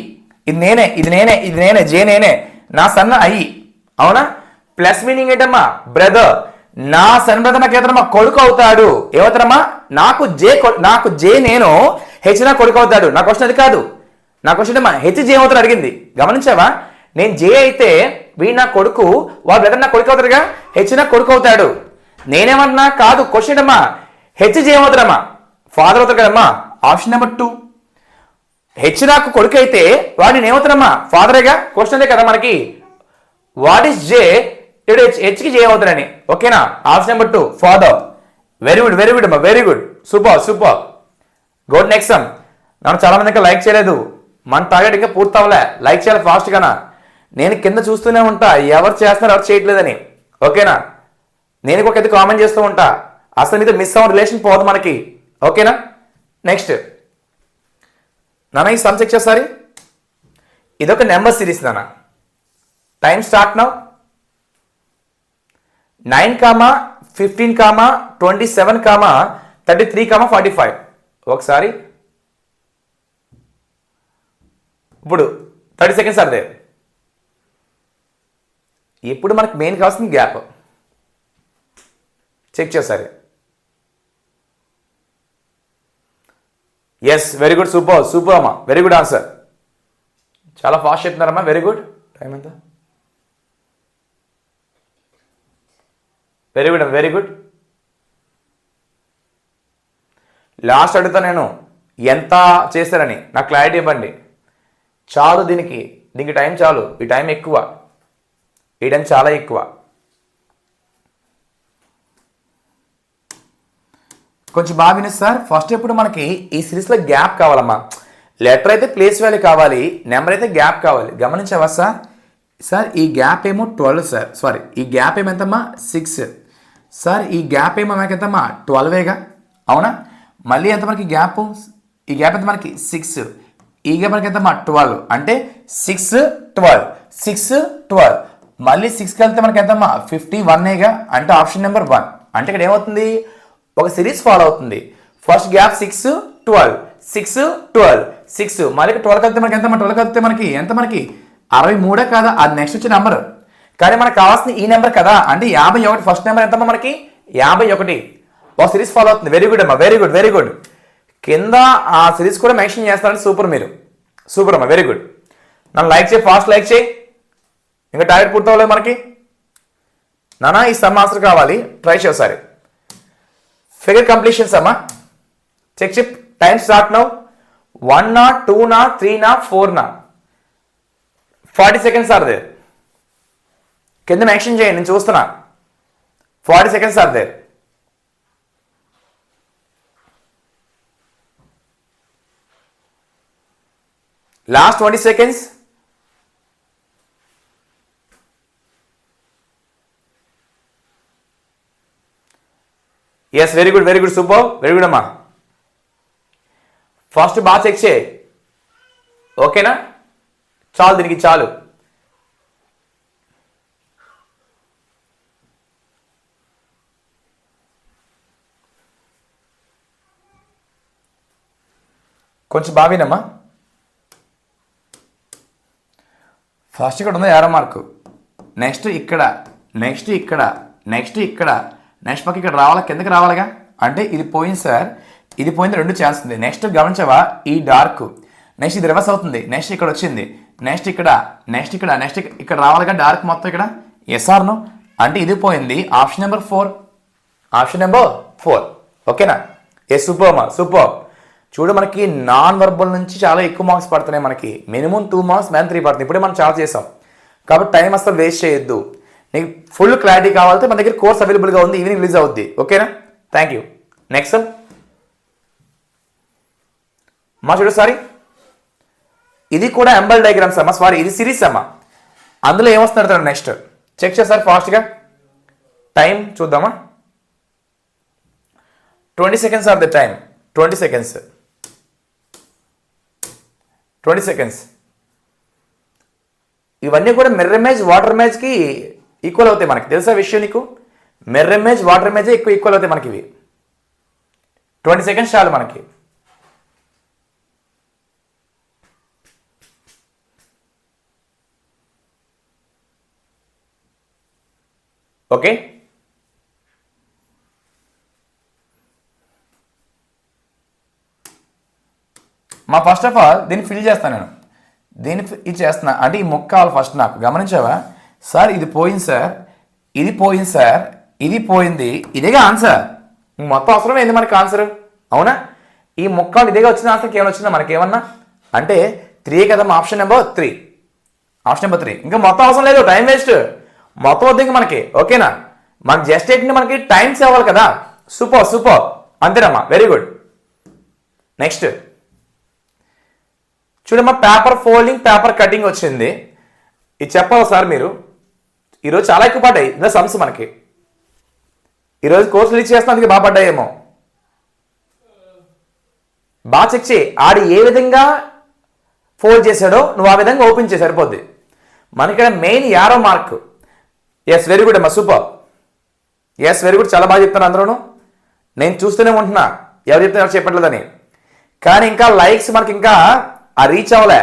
ఇది నేనే, ఇది నేనే, ఇది నేనే, జే నేనే, నా సన్న అయ్యి, అవునా? ప్లస్ మీనింగ్ ఏంటమ్మా, బ్రదర్, నా సన్ బ్రదర్ నాకు ఏదమ్మా కొడుకు అవుతాడు, ఏమవుతారమ్మా, నాకు జే నేను, హెచ్ నా కొడుకు అవుతాడు. నా క్వశ్చన్ అది కాదు, నా క్వశ్చన్ అమ్మా హెచ్ జే అవుతాడు అడిగింది, గమనించావా? నేను జే అయితే వీడు నా కొడుకు, వాళ్ళ బ్రదర్ నా కొడుకు అవుతాడుగా, హెచ్ నా కొడుకు అవుతాడు. నేనేమన్నా కాదు, క్వశ్చన్ అమ్మా హెచ్ జే అవుతాడమ్మా, ఫాదర్ అవుతాడు కదమ్మా. Option number 2. హెచ్ నాకు కొడుకు అయితే వాడు నేను ఏమవుతాడమ్మా, ఫాదరేగా. క్వశ్చన్ అదే కదా మనకి, వాట్ ఈస్ జే, ఇప్పుడు హెచ్కి జే అవుతాడని, ఓకేనా? Option number 2 father. Very good, very good అమ్మా, very good, super super. Good. Next sum. నన్ను చాలా మంది ఇంకా లైక్ చేయలేదు, మన టార్గెట్ ఇంకా పూర్తి అవ్వలే, లైక్ చేయాలి ఫాస్ట్గానా. నేను కింద చూస్తూనే ఉంటా ఎవరు చేస్తున్నారు ఎవరు చేయట్లేదని, ఓకేనా? నేను ఒక కామెంట్ చేస్తూ ఉంటా, అసలు మీతో మిస్ అవ్వ రిలేషన్ పోదు మనకి, ఓకేనా? నెక్స్ట్ నాన్న ఈ సమ్ చెక్ చేసారి, ఇదొక నెంబర్ సిరీస్ నాన్న. Time start now. 9, 15, 27, 33, 45. ఒకసారి ఇప్పుడు 30 seconds అదే. ఇప్పుడు మనకి మెయిన్ కావాల్సింది గ్యాప్. చెక్ చేసారి. Yes, very good, super super అమ్మా, వెరీ గుడ్ ఆన్సర్. చాలా ఫాస్ట్ చెప్తున్నారమ్మా, వెరీ గుడ్. టైం ఎంత? Very good, very good. Last అడుగుతా నేను, ఎంత చేస్తారని నాకు క్లారిటీ ఇవ్వండి. చాలు దీనికి టైం చాలు, ఈ టైం ఎక్కువ, ఈ టైం చాలా ఎక్కువ. కొంచెం బాగా విని సార్. ఫస్ట్ ఎప్పుడు మనకి ఈ సిరీస్లో గ్యాప్ కావాలమ్మా. లెటర్ అయితే ప్లేస్ వాల్యూ కావాలి, నెంబర్ అయితే గ్యాప్ కావాలి. గమనించావా సార్? సార్ ఈ గ్యాప్ ఏమో 12 సార్, సారీ ఈ గ్యాప్ ఏమెంతమ్మా 6 సార్, ఈ గ్యాప్ ఏమో మనకి ఎంతమ్మా 12ఏగా, అవునా? మళ్ళీ ఎంత మనకి గ్యాప్, ఈ గ్యాప్ ఎంత మనకి 6, ఈ గ్యాప్ మనకి ఎంతమ్మా 12, అంటే 6, 12, 6, 12, మళ్ళీ 6కి వెళ్తే మనకి ఎంతమ్మా 51ఏగా, అంటే ఆప్షన్ నెంబర్ 1. అంటే ఇక్కడ ఏమవుతుంది, ఒక సిరీస్ ఫాలో అవుతుంది. ఫస్ట్ గ్యాప్ 6, 12, 6, 12, 6, మళ్ళీ 12 కలిపితే మనకి ఎంతమ్మా, 12 కలిపితే మనకి ఎంత, మనకి 63 కాదా, అది నెక్స్ట్ వచ్చే నెంబర్. కానీ మనకు కావాల్సిన ఈ నెంబర్ కదా, అంటే 51. ఫస్ట్ నెంబర్ ఎంతమ్మా మనకి 51. ఒక సిరీస్ ఫాలో అవుతుంది. వెరీ గుడ్ అమ్మా, వెరీ గుడ్, వెరీ గుడ్. కింద ఆ సిరీస్ కూడా మెన్షన్ చేస్తారంటే సూపర్, మీరు సూపర్ అమ్మా, వెరీ గుడ్. నన్ను లైక్ చేయి, ఫాస్ట్ లైక్ చేయి, ఇంకా టార్గెట్ పూర్తి అవ్వలేదు మనకి. నానా ఈ సమ్ ఆన్సర్ కావాలి, ట్రై చేసారి. ఫిగర్ కంప్లీషన్స్ అమ్మా. Check check. Time start now. 1 నా 2 నా 3 నా 4 నా 40 seconds ఆర్ దేర్. కింద మెన్షన్ చేయండి, నేను చూస్తున్నా. 40 seconds are there. Last 20 seconds. Yes, very good, very good, super, very good అమ్మా. ఫస్ట్ బాగా చెక్ చేయి. ఓకేనా? చాలు, దీనికి చాలు. కొంచెం బావినమ్మా. ఫస్ట్ ఇక్కడ ఉంది ఏరో మార్కు, నెక్స్ట్ ఇక్కడ, నెక్స్ట్ ఇక్కడ, నెక్స్ట్ ఇక్కడ, నెక్స్ట్ పక్క ఇక్కడ రావాలా, కిందకి రావాలిగా. అంటే ఇది పోయింది సార్, ఇది పోయింది, 2 ఛాన్స్ ఉంది. నెక్స్ట్ గమనించవా, ఈ డార్క్, నెక్స్ట్ ఇది రివర్స్ అవుతుంది, నెక్స్ట్ ఇక్కడ వచ్చింది, నెక్స్ట్ ఇక్కడ, నెక్స్ట్ ఇక్కడ, నెక్స్ట్ ఇక్కడ రావాలిగా డార్క్ మొత్తం ఇక్కడ. ఎస్ఆర్ను అంటే ఇది పోయింది. Option number 4, option number 4. ఓకేనా? ఏ సూపర్ మా సూపర్. చూడు, మనకి నాన్ వర్బల్ నుంచి చాలా ఎక్కువ మార్క్స్ పడుతున్నాయి. మనకి మినిమం 2 మార్క్స్, మ్యాన్ 3 పడుతుంది. ఇప్పుడే మనం చాలా చేసాం కాబట్టి టైం అసలు వేస్ట్ చేయొద్దు. నీకు ఫుల్ క్లారిటీ కావాలంటే మన దగ్గర కోర్స్ అవైలబుల్గా ఉంది, ఈవినింగ్ రిలీజ్ అవుద్ది. ఓకేనా? Thank you. నెక్స్ట్ మా చూడు, సారీ ఇది కూడా ఎంబల్ డయాగ్రామ్స్ అమ్మా, సారీ ఇది సిరీస్ అమ్మా. అందులో ఏమొస్తున్నారు నెక్స్ట్ చెక్ చేస్తారు ఫాస్ట్గా. టైం చూద్దామా. 20 seconds are the time. 20 seconds, 20 seconds. ఇవన్నీ కూడా మిర్రర్ ఇమేజ్, వాటర్ ఇమేజ్కి ఈక్వల్ అవుతాయి మనకి. తెలుసా విషయం నీకు? మిర్రర్ ఇమేజ్, వాటర్ ఇమేజ్ ఎక్కువ ఈక్వల్ అవుతాయి మనకి ఇవి. 20 seconds చాలు మనకి. ఓకే, మా ఫస్ట్ ఆఫ్ ఆల్ దీన్ని ఫిల్ చేస్తాను నేను. దీన్ని ఇది చేస్తున్నా అంటే ఈ మొక్క కావాలి ఫస్ట్ నాకు. గమనించావా సార్? ఇది పోయింది సార్, ఇది పోయింది సార్, ఇది పోయింది, ఇదేగా ఆన్సర్. మొత్తం అవసరం ఏంది మనకి ఆన్సర్? అవునా? ఈ మొక్కలు ఇదేగా వచ్చిన ఆన్సర్కి ఏమైనా వచ్చిందా మనకి ఏమన్నా? అంటే 3 కదమ్మా, ఆప్షన్ నెంబర్ 3, ఆప్షన్ నెంబర్ 3. ఇంకా మొత్తం అవసరం లేదు, టైం వేస్ట్ మొత్తం వద్దు మనకి. ఓకేనా? మనకి జస్ట్ ఏంటంటే మనకి టైం సేవ్ అవ్వాలి కదా. సూపర్ సూపర్, అంతేనమ్మా, వెరీ గుడ్. నెక్స్ట్ చూడమ్మా, పేపర్ ఫోల్డింగ్, పేపర్ కటింగ్ వచ్చింది. ఇది చెప్పాలి సార్ మీరు. ఈరోజు చాలా ఎక్కువ పడ్డాయి ఇలా సమ్స్ మనకి. ఈరోజు కోర్సు రిలీజ్ చేస్తాను, అందుకే బాగా పడ్డాయేమో. బాగా చెక్ చేయి, ఆడు ఏ విధంగా ఫోల్డ్ చేశాడో నువ్వు ఆ విధంగా ఓపెన్ చేసి సరిపోద్ది. మనకి main arrow mark. Yes, very good అమ్మా, సూపర్. ఎస్, వెరీ గుడ్, చాలా బాగా చెప్తాను అందరూను. నేను చూస్తూనే ఉంటున్నా ఎవరు చెప్తే ఎవరు చెప్పట్లేదని. కానీ ఇంకా లైక్స్ మనకి ఇంకా ఆ రీచ్ అవ్వలే.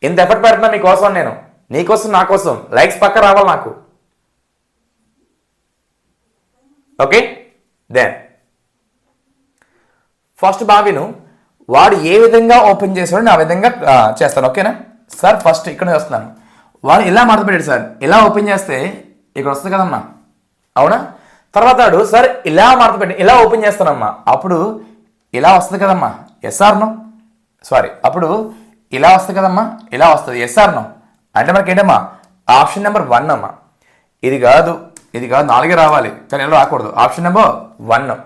ఇంత ఎఫర్ట్ పెడుతున్నా మీకోసం, నేను నీకోసం, నా కోసం. లైక్స్ పక్క రావాలి నాకు. ఓకే, దెన్ ఫస్ట్ బావిను వాడు ఏ విధంగా ఓపెన్ చేశాడో నేను ఆ విధంగా చేస్తాను. ఓకేనా సార్? ఫస్ట్ ఇక్కడ వస్తున్నాను. వాడు ఇలా మడత పెట్టాడు సార్, ఇలా ఓపెన్ చేస్తే ఇక్కడ వస్తుంది కదమ్మా, అవునా? తర్వాత వాడు సార్ ఇలా మడత పెట్టి ఇలా ఓపెన్ చేస్తానమ్మా, అప్పుడు ఇలా వస్తుంది కదమ్మా. SR no? సారీ, అప్పుడు ఇలా వస్తుంది కదమ్మా, ఇలా వస్తుంది. Yes or no? అంటే మనకి ఏంటమ్మా, ఆప్షన్ నెంబర్ 1 అమ్మా. ఇది కాదు, ఇది కాదు, 4 రావాలి కానీ ఇలా రాకూడదు. ఆప్షన్ నెంబర్ 1,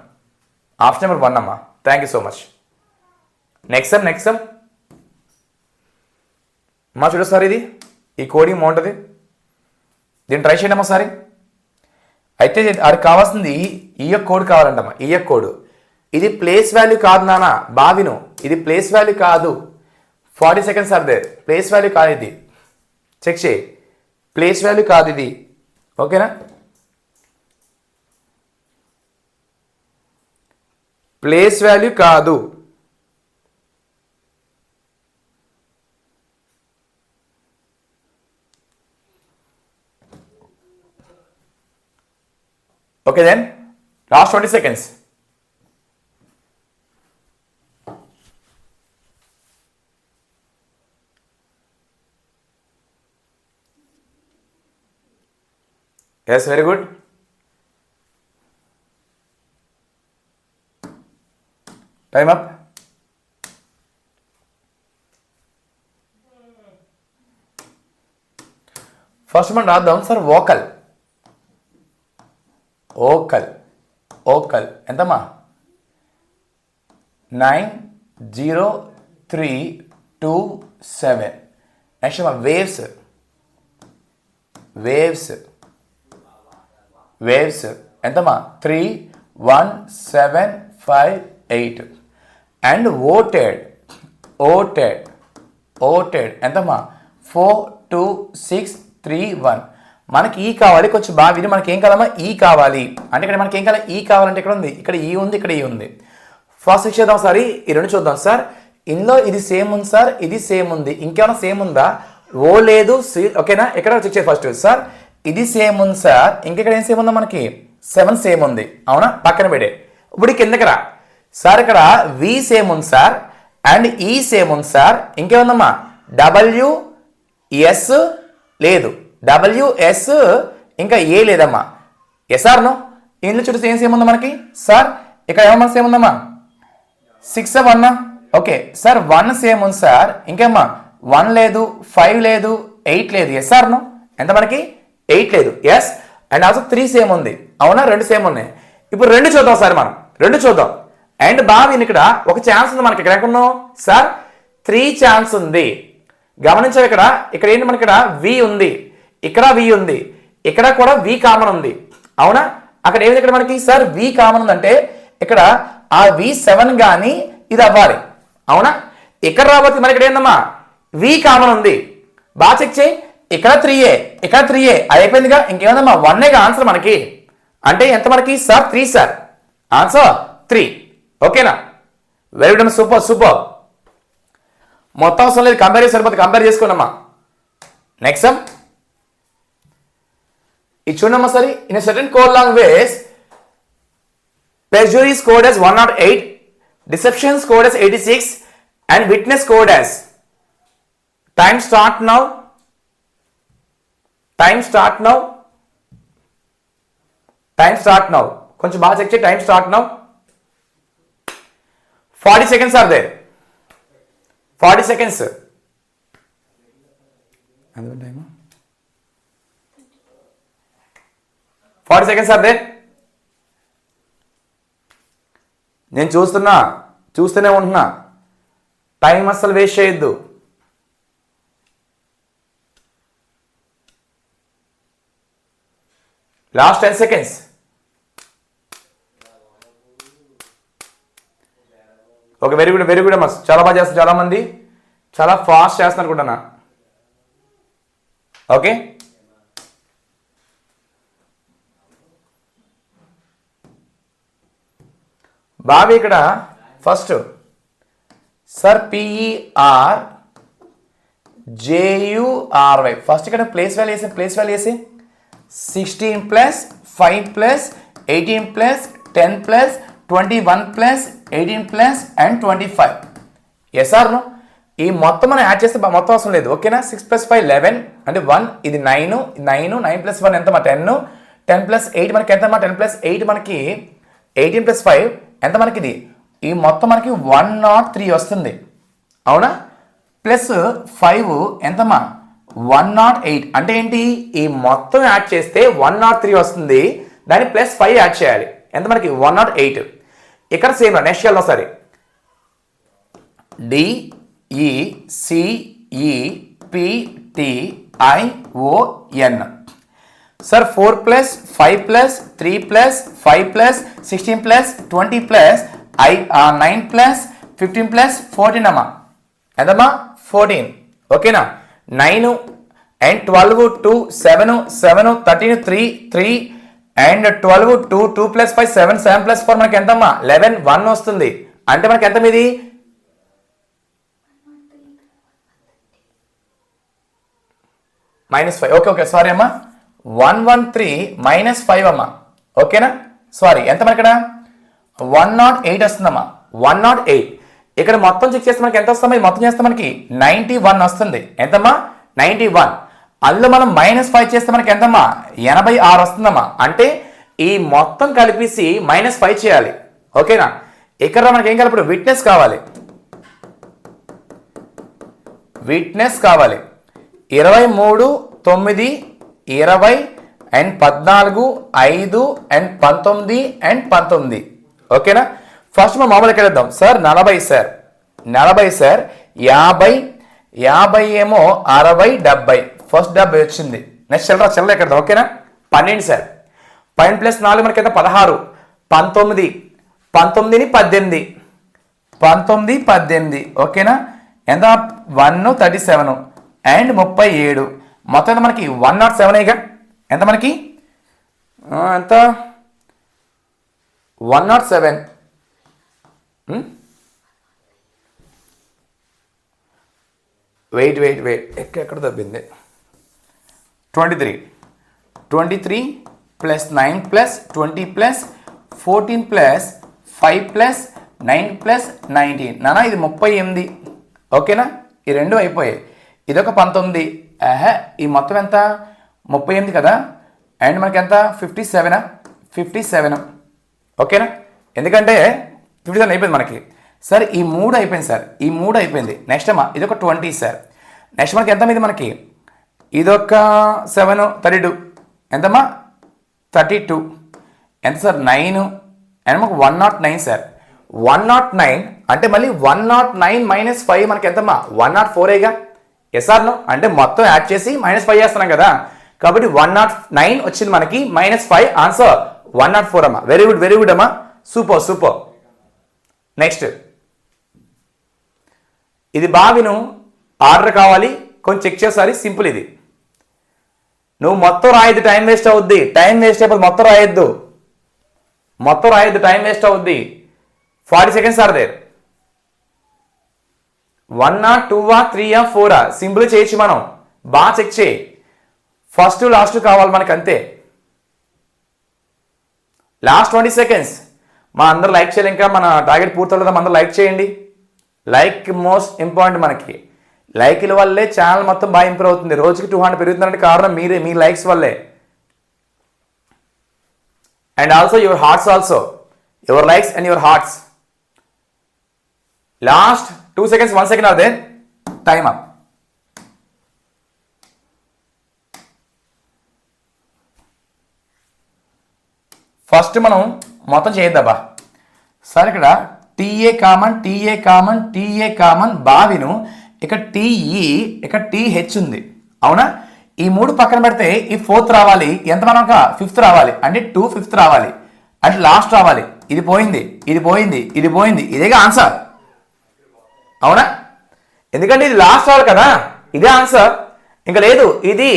ఆప్షన్ నెంబర్ 1 అమ్మా. Thank you so much. Next some, next some మా చూడ సార్, ఇది ఈ కోడింగ్ బాగుంటుంది, దీన్ని ట్రై చేయండి అమ్మా సారీ. అయితే అది కావాల్సింది ఈ యొక్క కోడ్ కావాలంటమ్మా, ఈ యొక్క కోడ్. ఇది ప్లేస్ వాల్యూ కాదు నాన్న, బావిను, ఇది ప్లేస్ వాల్యూ కాదు. 40 seconds are there. Place value కాదు ఇది, చెక్ చేయి. ప్లేస్ వాల్యూ కాదు ఇది. ఓకేనా? ప్లేస్ వాల్యూ కాదు. Okay, then last 20 seconds. Yes, very good. Time up. ఫస్ట్ మనం రాద్దాం సార్. వోకల్, ఓకల్, ఓకల్ ఎంతమ్మా? 90327. నెక్స్ట్ అమ్మా వేవ్స్, వేవ్స్, వేవ్స్ ఎంతమ్మా? 31758. అండ్ ఓటెడ్ ఎంతమ్మా 4 2 6 3 1. మనకి ఈ కావాలి, కొంచెం బాగా విని. మనకి ఏం కావాలమ్మా? ఈ కావాలి అంటే ఇక్కడ మనకి ఏం కావాలి? ఈ కావాలంటే ఇక్కడ ఉంది, ఇక్కడ ఈ ఉంది, ఇక్కడ ఈ ఉంది. ఫస్ట్ చెక్ చేద్దాం ఒకసారి, ఈ రెండు చూద్దాం సార్. ఇందులో ఇది సేమ్ ఉంది సార్, ఇది సేమ్ ఉంది. ఇంకేమైనా సేమ్ ఉందా? ఓ లేదు, సి. ఓకేనా, ఎక్కడ చెక్ చేయాలి ఫస్ట్ సార్. ఇది సేమ్ ఉంది సార్, ఇంకెక్కడ ఏం సేమ్ ఉందా? మనకి 7 సేమ్ ఉంది. అవునా, పక్కన పెడే. ఇప్పుడు కిందకి రా సార్. ఇక్కడ వి సేమ్ ఉంది సార్, అండ్ ఈ సేమ్ ఉంది సార్. ఇంకేముందమ్మా? డబ్ల్యూఎస్ లేదు, డబ్ల్యూఎస్ ఇంకా ఏ లేదమ్మా. Yes or no? ఇందులో చూస్తే ఏం సేమ్ ఉందా మనకి సార్? ఇక్కడ ఏమన్నా సేమ్ ఉందమ్మా? 6 1. ఓకే సార్, 1 సేమ్ ఉంది సార్. ఇంకేమ్మా? 1 లేదు, 5 లేదు, 8 లేదు. Yes or no? ఎంత మనకి? 8 లేదు. ఎస్. అండ్ ఆల్సో 3 సేమ్ ఉంది. అవునా, 2 సేమ్ ఉన్నాయి. ఇప్పుడు 2 చూద్దాం సార్, మనం 2 చూద్దాం. అండ్ బాగా ఇక్కడ ఒక ఛాన్స్ ఉంది మనకి. ఇక్కడ ఎక్కడున్నాం సార్? 3 ఛాన్స్ ఉంది. గమనించావు ఇక్కడ ఏంటి మనకి? ఇక్కడ వి ఉంది, ఇక్కడ వి ఉంది, ఇక్కడ కూడా వి కామన్ ఉంది. అవునా, అక్కడ ఏమిటి ఇక్కడ మనకి సార్? వి కామన్ ఉందంటే ఇక్కడ ఆ V7 కానీ ఇది అవ్వాలి. అవునా, ఇక్కడ రాబోతే మనకి ఇక్కడ ఏందమ్మా? వి కామన్ ఉంది. బాగా చెక్ చేయి. ఇక్కడ 3A, ఇక్కడ 3A అయిపోయిందిగా. ఇంకేముందమ్మా? 1 ఆన్సర్ మనకి. అంటే ఎంత మనకి సార్? 3 సార్. ఆన్సర్ 3. ఓకేనా, వెరీ గుడ్, సూపర్. మొత్తం అవసరం లేదు, కంపేర్ చేసి సరిపోతుంది. కంపేర్ చేసుకోండమ్మా. నెక్స్ట్ సమ్ ఇది చూడమ్మా సరే. In certain code language perjury scored as 108, deception scored as 86, and witness scored as. Time start now. కొంచెం బాగా చెక్ చేయి. Time start now. 40 seconds are there. 40 seconds. 40 seconds are there. నేను చూస్తూనే ఉంటున్నా. Time అస్సలు వేస్ట్ చేయొద్దు. Last 10 seconds. Okay, very good అమ్మా. చాలా బాగా చేస్తారు చాలా మంది. చాలా ఫాస్ట్ చేస్తున్నారు అనుకుంటున్నా. ఓకే, బాగా ఇక్కడ ఫస్ట్ సార్ PERJURY. ఫస్ట్ ఇక్కడ ప్లేస్ వాల్యూ వేసి 16 + 5 + 18 + 10 + 21 + 18 + and 25. SR no? ఈ మొత్తం మనం యాడ్ చేస్తే మొత్తం అవసరం లేదు. ఓకేనా, 6 + 5 11 అంటే 1. ఇది 9 9 + 1 ఎంతమా? 10 10 + 8 మనకి ఎంతమా? 10 + 8 మనకి 18 + 5 ఎంత మనకి? ఇది ఈ మొత్తం మనకి 103 వస్తుంది. అవునా, ప్లస్ 5 ఎంతమా? 108. అంటే ఏంటి? ఈ మొత్తం యాడ్ చేస్తే 103 వస్తుంది. దాన్ని +5 యాడ్ చేయాలి. ఎంత మనకి? 108. ఇక్కడ సేమ్ నెక్స్ట్ చేయాలి ఒకసారి. DECEPTION సార్ 4 + 5 + 3 + 5 + 16 + 20 + 9 + 15 + 14 అమ్మా. ఎంతమ్మా? 14. ఓకేనా, 9 and 12 2 7 7 13 3 3 and 12 2 2 + 5 7 7 + 4 మనకి ఎంతమ్మా? 11 1 వస్తుంది. అంటే మనకి ఎంత మీది? -5. ఓకే సారీ అమ్మా, 113 -5 అమ్మా. ఓకేనా, సారీ. ఎంత మనకి ఇక్కడ? 108 వస్తుందమ్మా. 108. ఇక్కడ మొత్తం చెక్ చేస్తే మనకి ఎంత వస్తుందమ్మా? మొత్తం చేస్తే మనకి 91 వస్తుంది. ఎంతమ్మా? 91. అందులో మనం -5 చేస్తే మనకి ఎంతమ్మా? 86 వస్తుందమ్మా. అంటే ఈ మొత్తం కలిపేసి -5 చేయాలి. ఓకేనా, ఇక్కడ మనకి ఏం కావాలి? ఇప్పుడు విట్నెస్ కావాలి. 23 9 20 and 14 5 and 19 and 19. ఓకేనా, ఫస్ట్ మనం మామూలు ఎక్కడ వేద్దాం సార్? 40 సార్. 40 సార్. 50 ఏమో 60 70. ఫస్ట్ 70 వచ్చింది. నెక్స్ట్ చిల్లర ఎక్కడ? ఓకేనా, 12 సార్. 12 + 4 మనకి ఎంత? 16. 19 19ని 18 19 18 ఓకేనా ఎంత 137 అండ్ 37 మొత్తం ఎంత మనకి 107 ఎంత మనకి ఎంత 107 వెయిట్ ఎక్కడ తప్పింది 23 plus 9 plus 20 plus 14 plus 5 plus 9 plus 19 నానా ఇది 38 ఓకేనా ఈ రెండు అయిపోయాయి ఇదొక 19 ఈ మొత్తం ఎంత 38 కదా అండ్ మనకి ఎంత 57 ఓకేనా ఎందుకంటే 57 అయిపోయింది మనకి సార్ ఈ 3 అయిపోయింది సార్ ఈ 3 అయిపోయింది నెక్స్ట్ అమ్మా ఇదొక 20 సార్ నెక్స్ట్ మనకి ఎంత ఇది మనకి ఇదొక 7 32 ఎంతమ్మా 32 ఎంత సార్ 9 అండ్ మనకు 109 సార్ 109 అంటే మళ్ళీ 109 మైనస్ 5 మనకి ఎంతమ్మా 104 ఎస్ఆర్నో అంటే మొత్తం యాడ్ చేసి -5 చేస్తున్నాం కదా కాబట్టి 109 వచ్చింది మనకి -5 ఆన్సర్ 104 అమ్మా వెరీ గుడ్ అమ్మా సూపర్ నెక్స్ట్ ఇది బావిను ఆర్డర్ కావాలి కొంచెం చెక్ చేసారి సింపుల్ ఇది నువ్వు మొత్తం రాయద్దు టైం వేస్ట్ అవుద్ది టైం వేస్ట్ అయిపోతుంది మొత్తం రాయద్దు టైం వేస్ట్ అవుద్ది 40 seconds ఆర్ దేర్ 1 2 3 4 సింపుల్ చేయొచ్చు మనం బాగా చెక్ చేయి ఫస్ట్ లాస్ట్ కావాలి మనకి అంతే లాస్ట్ 20 seconds మా అందరూ లైక్ చేయాలి ఇంకా మన టార్గెట్ పూర్తవుతుందా అందరూ లైక్ చేయండి లైక్ మోస్ట్ ఇంపార్టెంట్ మనకి లైక్ల వల్లే ఛానల్ మొత్తం బాగా ఇంప్రూవ్ అవుతుంది రోజుకి 200 పెరుగుతుందంటే కారణం మీరే మీ లైక్స్ వల్లే and also your hearts also your likes and your hearts last 2 seconds 1 second అదే టైమ్ అప్ ఫస్ట్ మనం మొత్తం చేద్దాబా సార్ ఇక్కడ టీఏ కామన్ బావిను ఇక్కడ టీఈ ఇక్కడ టీహెచ్ ఉంది అవునా ఈ 3 పక్కన పెడితే ఈ 4th రావాలి ఎంత మనం 5th రావాలి అంటే 2 5th రావాలి అంటే లాస్ట్ రావాలి ఇది పోయింది ఇదేగా ఆన్సర్ అవునా ఎందుకంటే ఇది లాస్ట్ రావాలి కదా ఇదే ఆన్సర్ ఇంకా లేదు ఇది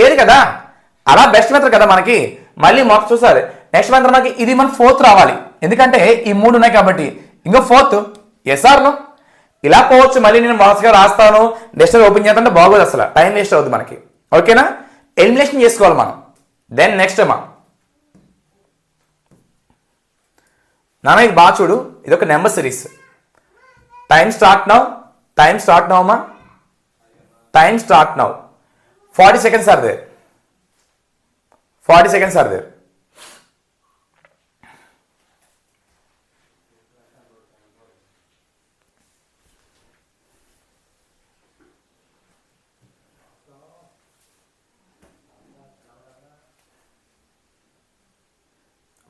లేదు కదా అలా బెస్ట్ మెథడ్ కదా మనకి మళ్ళీ మొత్తం చూసారు నెక్స్ట్ మెథడ్ మనకి ఇది మన 4th రావాలి ఎందుకంటే ఈ 3 ఉన్నాయి కాబట్టి ఇంకో 4th ఎస్ఆర్ను ఇలా పోవచ్చు మళ్ళీ నేను మాస్గా రాస్తాను నెక్స్ట్ ఓపెన్ చేద్దామంటే బాగోదు అసలు టైం వేస్ట్ అవుతుంది మనకి ఓకేనా ఎలిమినేషన్ చేసుకోవాలి మనం దెన్ నెక్స్ట్ అమ్మా నాన్న ఇది బాగా చూడు ఇది ఒక number series time start now అమ్మా time start now 40 seconds are there 40 seconds are there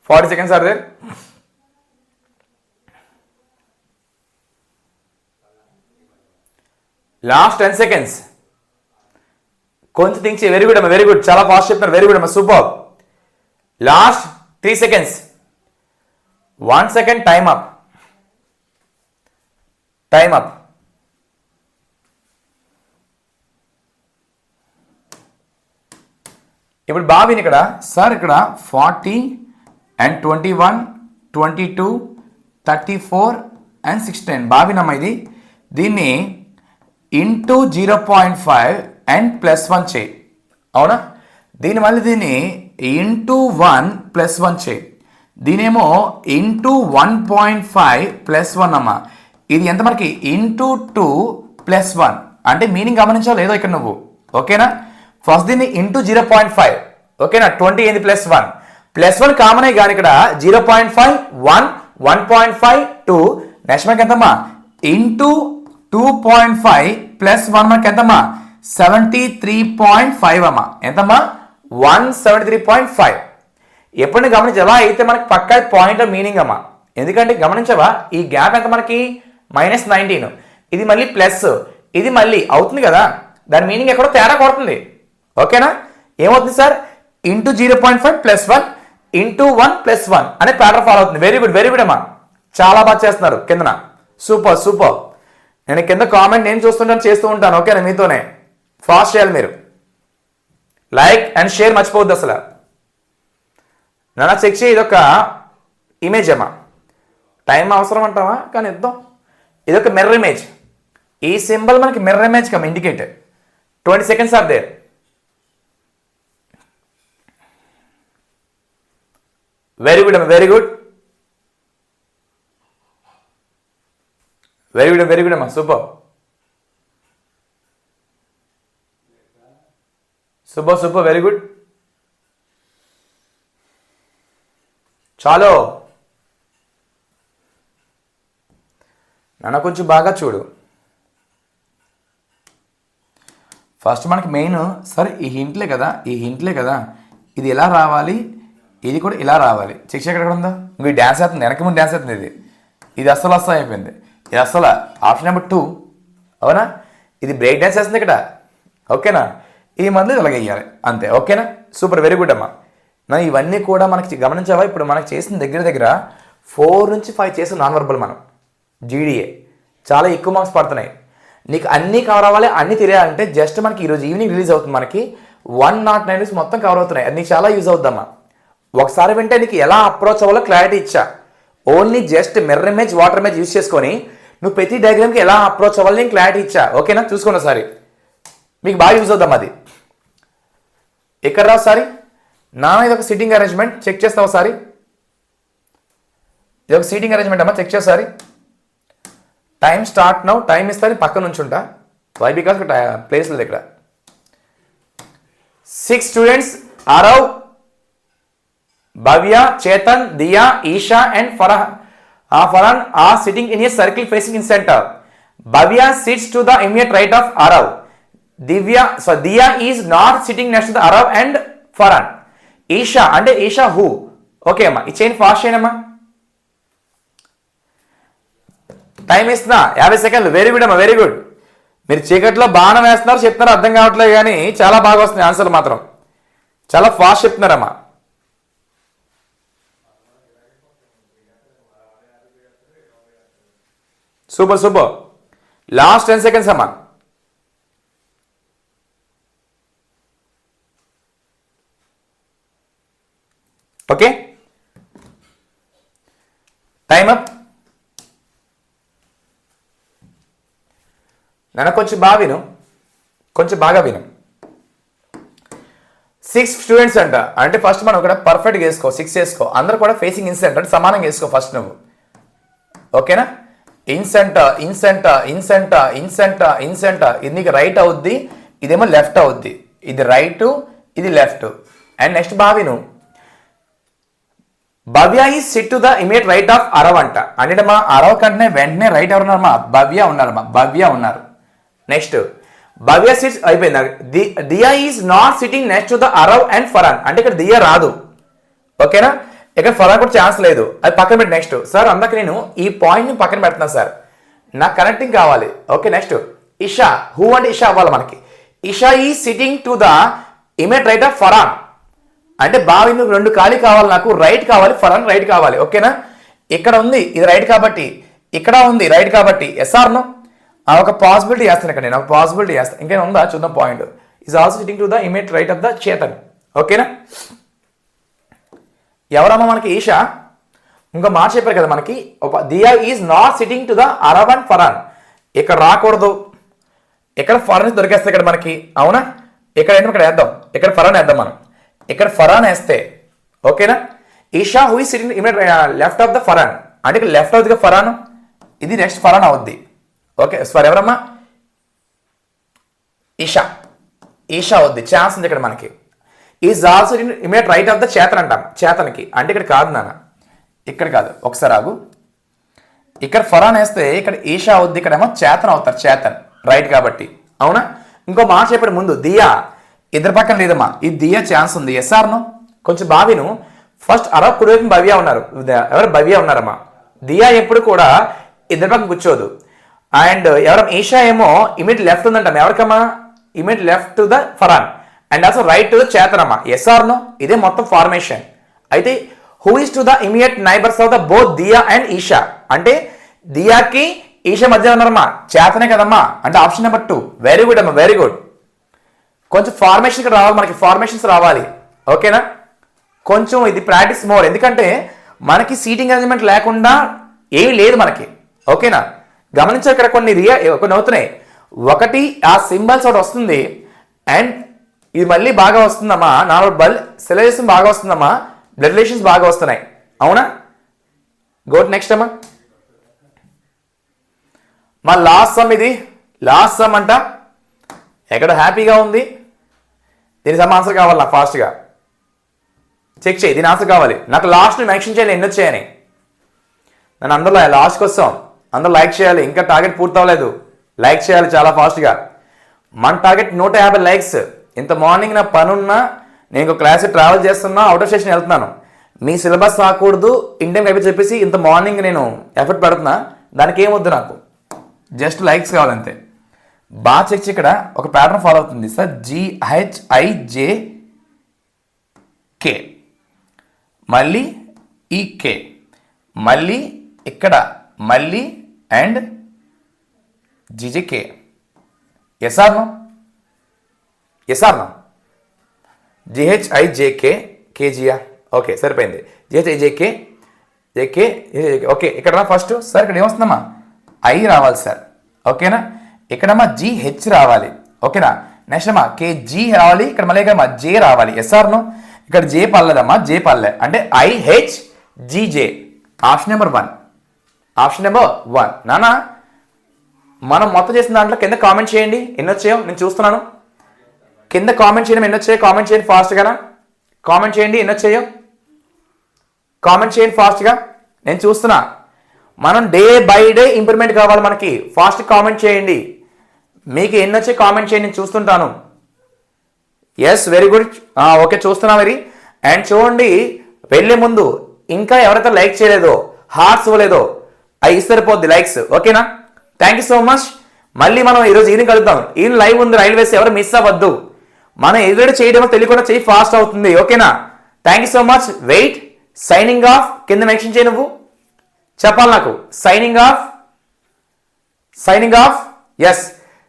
are there last 10 seconds కొంచెం థింక్ వెరీ గుడ్ అమ్మా వెరీ గుడ్ చాలా ఫాస్ట్ చెప్తున్నారు వెరీ గుడ్ అమ్మా super last 3 seconds 1 second time up ఇప్పుడు బావిని ఇక్కడ sir ఇక్కడ 40 and 21 22 34 and 16 బావినమ్మ ఇది దీన్ని ఇంటూ 0.5 అండ్ +1 చేయి అవునా దీని మళ్ళీ దీన్ని ఇంటూ 1 +1 చేయి దీనేమో ఇంటూ 1.5 +1 అమ్మ ఇది ఎంత మనకి ఇంటూ 2 +1 అంటే మీనింగ్ గమనించావు లేదో ఇక్కడ నువ్వు ఓకేనా ఫస్ట్ దీన్ని ఇంటూ 0.5 ఓకేనా 20 ఏంది +1 కామన్ కానీ ఇక్కడ 0.5 1 1.5 2 నెక్స్ట్ మనకి ఎంతమ్మా ఇంటూ 2.5 +1 మనకి ఎంతమ్మా 73.5 అమ్మా ఎంతమ్మా 173.5 ఎప్పుడు గమనించి ఎలా అయితే మనకి పక్కా పాయింట్ ఆఫ్ మీనింగ్ అమ్మా ఎందుకంటే గమనించవా ఈ గ్యాప్ ఎంత మనకి -19 ఇది మళ్ళీ ప్లస్ ఇది మళ్ళీ అవుతుంది కదా దాని మీనింగ్ ఎక్కడో తేడా కొడుతుంది ఓకేనా ఏమవుతుంది సార్ ఇంటూ 0.5 +1 ఇంటూ 1 +1 అనే ప్యాటర్న్ ఫాలో అవుతుంది వెరీ గుడ్ అమ్మా చాలా బాగా చేస్తున్నారు కిందన సూపర్ సూపర్. నేను కింద కామెంట్ నేను చూస్తుంటాను, చేస్తూ ఉంటాను. ఓకేనా, మీతోనే ఫాస్ట్ చేయాలి మీరు. లైక్ అండ్ షేర్ మర్చిపోవద్దు అసలు. నాన్న చెక్ చేయి, ఇదొక ఇమేజ్ అమ్మా. టైం అవసరం అంటావా, కానీ ఇద్దాం. ఇదొక మిర్రర్ ఇమేజ్. ఈ సింబల్ మనకి mirror image cum indicator. 20 seconds are there. Very good అమ్మా, very good, very good, very good అమ్మా, super super super, very good. చాలు నాన్న, కొంచెం బాగా చూడు. ఫస్ట్ మనకి మెయిన్ సరే ఈ హింట్లే కదా, ఇది ఎలా రావాలి, ఇది కూడా ఇలా రావాలి. చెక్ ఎక్కడ ఉందో, ఇంకో డ్యాన్స్ అవుతుంది, వెనక ముందు డ్యాన్స్ అవుతుంది. ఇది అస్సలు అయిపోయింది. ఇది అస్సలు ఆప్షన్ నెంబర్ 2, అవునా? ఇది బ్రేక్ డ్యాన్స్ వేస్తుంది ఇక్కడ. ఓకేనా, ఈ మందులు ఇలాగ వేయాలి అంతే. ఓకేనా, సూపర్, వెరీ గుడ్ అమ్మా. నా ఇవన్నీ కూడా మనకి గమనించావా? ఇప్పుడు మనకి చేసిన దగ్గర 4 నుంచి 5 చేసిన నాన్ వర్బల్ మనం జీడిఏ చాలా ఎక్కువ మార్క్స్ పడుతున్నాయి. నీకు అన్నీ కవర్ అవ్వాలి, అన్నీ తెలియాలంటే జస్ట్ మనకి ఈరోజు ఈవినింగ్ రిలీజ్ అవుతుంది. మనకి 109 రూపీస్ మొత్తం కవర్ అవుతున్నాయి. అది నీకు చాలా యూజ్ అవుద్దమ్మా. ఒకసారి వింటే నీకు ఎలా అప్రోచ్ అవ్వాలో క్లారిటీ ఇచ్చా. Only just mirror image, water image use చేసుకొని నువ్వు ప్రతి డయాగ్రామ్కి ఎలా అప్రోచ్ అవ్వాలి నేను క్లారిటీ ఇచ్చా. ఓకేనా, చూసుకోండి ఒకసారి, మీకు బాగా యూజ్ అవుద్దాం. అది ఎక్కడ రా ఒకసారి. నాన్న ఇది ఒక సీటింగ్ అరేంజ్మెంట్, చెక్ చేస్తావు ఒకసారి. ఇది ఒక సీటింగ్ అరేంజ్మెంట్ అమ్మా, చెక్ చేసారి. Time start now. టైం ఇస్తాను పక్కన నుంచి ఉంటా. వై బికాస్ ప్లేస్ లేదు ఇక్కడ. 6 students Aarav, Bhavya, Chetan, Diya, Eesha and Farhan are sitting in a circle facing in center. Bhavya sits to the immediate right of Arav. Diya is not sitting next to the Arav and Farhan. Isha అంటే Isha who? Okay అమ్మా, ఇచ్చేయండి, fast చేయండి అమ్మా. Time ఇస్తున్నా 50 సెకండ్లు. Very good అమ్మా, very good. మీరు చీకట్లో బాణం వేస్తున్నారు, చెప్తున్నారు అర్థం కావట్లేదు, కానీ చాలా బాగా వస్తున్నాయి ఆన్సర్లు మాత్రం. చాలా ఫాస్ట్ చెప్తున్నారమ్మా. Super super. లాస్ట్ 10 seconds అమ్మా. Okay, time up. నన్ను కొంచెం బాగా విను, కొంచెం బాగా విను. 6 స్టూడెంట్స్ అంట, అంటే ఫస్ట్ మనం కూడా పర్ఫెక్ట్గా వేసుకో, 6 వేసుకో. అందరూ కూడా ఫేసింగ్ ఇన్సెంటర్ అంటే సమానంగా వేసుకో ఫస్ట్ నువ్వు. ఓకేనా, ఇన్సెంటర్ ఇన్సెంటర్ ఇన్సెంటర్ ఇన్సెంటర్ ఇన్సెంటర్. ఇది నీకు రైట్ అవుద్ది, ఇదేమో లెఫ్ట్ అవుద్ది. ఇది రైట్, ఇది లెఫ్ట్. అండ్ నెక్స్ట్ బాగా విను. Bhavya is sit to the immediate right of Arav అంట. అంటే మా అరవ్ కంటే వెంటనే రైట్ ఎవరున్నారమ్మా? భవ్య ఉన్నారమ్మా, భవ్య ఉన్నారు. నెక్స్ట్ భవ్య సిట్స్ అయిపోయింది. Diya is not sitting next to the Arav and Farhan. అంటే ఇక్కడ దియా రాదు. ఓకేనా, ఇక్కడ ఫరాన్ కూడా ఛాన్స్ లేదు, అది పక్కన పెట్టి. నెక్స్ట్ సార్ అందుకే నేను ఈ పాయింట్ని పక్కన పెడుతున్నాను సార్, నాకు కనెక్టింగ్ కావాలి. Okay, next Isha. హూ అంటే ఇషా అవ్వాలి మనకి. Isha is sitting to the immediate right of Farhan. అంటే బావి నువ్వు 2 ఖాళీ కావాలి, నాకు రైట్ కావాలి, ఫరాన్ రైట్ కావాలి. ఓకేనా, ఇక్కడ ఉంది ఇది రైట్ కాబట్టి, ఇక్కడ ఉంది రైట్ కాబట్టి. ఎస్ఆర్ నో ఒక పాసిబిలిటీ చేస్తాను ఇక్కడ, నేను ఒక పాసిబిలిటీ చేస్తాను. ఇంకేనా ఉందా చూద్దాం. Point is also sitting to the immediate right of the Chetan. ఓకేనా, ఎవరమ్మా మనకి? ఈషా. ఇంకో మాట చెప్పారు కదా మనకి, Diya is not sitting to the Arav and Farhan. ఇక్కడ రాకూడదు, ఇక్కడ ఫరాన్ దొరికేస్తే ఇక్కడ మనకి, అవునా? ఇక్కడ ఏంటి, ఇక్కడ వేద్దాం, ఇక్కడ ఫరాన్ వేద్దాం మనం. ఇక్కడ ఫరాన్ వేస్తే ఓకేనా. Eesha who is sitting immediate left of the Farhan. అంటే ఇక్కడ లెఫ్ట్ అవుతుంది ఫరాన్, ఇది నెక్స్ట్ ఫరాన్ అవుద్ది. ఓకే, సార్ ఎవరమ్మా? ఈషా. ఈషా అవుద్ది, ఛాన్స్ ఉంది ఇక్కడ మనకి. Is also immediate right of the Chetan అంటాం, చేతన్కి. అంటే ఇక్కడ కాదు నాన్న, ఇక్కడ కాదు. ఒకసారి ఆగు. ఇక్కడ ఫరాన్ వేస్తే ఇక్కడ ఈషా అవుద్ది, ఇక్కడేమో చేతన్ అవుతారు, చేతన్ రైట్ కాబట్టి, అవునా? ఇంకో మాట చెప్పాడు ముందు, దియా ఇద్దరు పక్కన లేదమ్మా, ఈ దియా ఛాన్స్ ఉంది. ఎస్ఆర్ను కొంచెం బావిను. ఫస్ట్ అరబ్ కుడివైపు భవ్య ఉన్నారు, ఎవరు? భవ్య ఉన్నారమ్మా. దియా ఎప్పుడు కూడా ఇద్దరు పక్కన కూర్చోదు. అండ్ ఎవరు? ఈషా ఏమో ఇమీడియట్ లెఫ్ట్ ఉందంటాం, ఎవరికమ్మా? Immediate left to the Farhan and also right to the చేతనమ్మా. ఎస్ఆర్ను ఇదే మొత్తం ఫార్మేషన్. అయితే who is to the immediate neighbours of the both Diya and Esha. అంటే దియాకి ఈషా మధ్య ఉన్నారమ్మా, చేతనే కదమ్మా అంటే ఆప్షన్ నెంబర్ 2. వెరీ గుడ్ అమ్మా, వెరీ గుడ్. కొంచెం ఫార్మేషన్ ఇక్కడ రావాలి, మనకి ఫార్మేషన్స్ రావాలి. ఓకేనా, కొంచెం ఇది ప్రాక్టీస్ మోర్, ఎందుకంటే మనకి సీటింగ్ అరేంజ్మెంట్ లేకుండా ఏమీ లేదు మనకి. ఓకేనా, గమనించారు ఇక్కడ కొన్ని అవుతున్నాయి. ఒకటి ఆ సింబల్స్ ఒకటి వస్తుంది, అండ్ ఇది మళ్ళీ బాగా వస్తుందమ్మా, నార్మల్ సెలైజేషన్ బాగా వస్తుందమ్మా, బ్లడ్ రిలేషన్స్ బాగా వస్తున్నాయి. అవునా, గోట్ నెక్స్ట్ అమ్మా. మా లాస్ట్ సమ్, ఇది లాస్ట్ సమ్ అంట. ఎక్కడ హ్యాపీగా ఉంది, దీని సమ్ ఆన్సర్ కావాలి నాకు ఫాస్ట్గా. చెక్ చేయి, దీని ఆన్సర్ కావాలి నాకు. లాస్ట్ మెన్షన్ చేయాలి ఎన్ని వచ్చాయని. నేను అందరూ లాస్ట్కి వస్తాం, అందరూ లైక్ చేయాలి. ఇంకా టార్గెట్ పూర్తి అవ్వలేదు, లైక్ చేయాలి చాలా ఫాస్ట్గా. మన టార్గెట్ 150 లైక్స్. ఇంత మార్నింగ్ నా పనున్నా, నేను ఇంకో క్లాస్ ట్రావెల్ చేస్తున్నా, అవుట్ ఆఫ్ స్టేషన్ వెళ్తున్నాను. మీ సిలబస్ రాకూడదు ఇండియన్ అయిపోయి చెప్పేసి ఇంత మార్నింగ్ నేను ఎఫర్ట్ పెడుతున్నా. దానికి ఏమొద్దు, నాకు జస్ట్ లైక్స్ కావాలంతే. బాగా చెక్ ఇక్కడ ఒక ప్యాటర్న్ ఫాలో అవుతుంది సార్. GHIJK, మళ్ళీ ఈ కే, మళ్ళీ ఇక్కడ మళ్ళీ and GJK. Yes or no? Yes or no? GHIJK KGR. Okay సరిపోయింది. GHIJK JK. ఓకే, ఇక్కడ ఫస్ట్ సార్ ఇక్కడ ఏమొస్తుందమ్మా, ఐ రావాలి సార్. ఓకేనా, ఇక్కడమ్మా GH రావాలి. ఓకేనా, నెక్స్ట్ అమ్మా KG రావాలి. ఇక్కడ మళ్ళీ ఇక్కడ J రావాలి. Yes or no? ఇక్కడ J పర్లేదమ్మా, J పర్లే అంటే IHGJ. Option number 1, option number 1. నానా మనం మొత్తం చేసిన దాంట్లో కింద కామెంట్ చేయండి ఎన్ని వచ్చాయో, నేను చూస్తున్నాను. కింద కామెంట్ చేయడం ఎన్ని వచ్చాయో కామెంట్ చేయండి ఫాస్ట్గా. కామెంట్ చేయండి ఎన్ని వచ్చాయో, కామెంట్ చేయండి ఫాస్ట్గా, నేను చూస్తున్నా. మనం డే బై డే ఇంప్రూవ్మెంట్ కావాలి మనకి. ఫాస్ట్ కామెంట్ చేయండి, మీకు ఎన్ని వచ్చాయి కామెంట్ చేయండి, నేను చూస్తుంటాను. Yes, very good. ఓకే చూస్తున్నా వెరీ. అండ్ చూడండి, వెళ్ళే ముందు ఇంకా ఎవరైతే లైక్ చేయలేదో, హార్ట్స్ ఇవ్వలేదో, అవి సరిపోద్ది లైక్స్. ఓకేనా, థ్యాంక్ యూ సో మచ్. మళ్ళీ మనం ఈరోజు ఈవినింగ్ కలుద్దాం. ఈవినింగ్ లైవ్ ఉంది రైల్వేస్, ఎవరు మిస్ అవ్వద్దు. మనం ఎదురు చేయడం తెలియకుండా చెయ్యి ఫాస్ట్ అవుతుంది. ఓకేనా, thank you so much. Wait, signing off. కింద మెన్షన్ చేయి, నువ్వు చెప్పాలి నాకు. Signing off, signing off. Yes,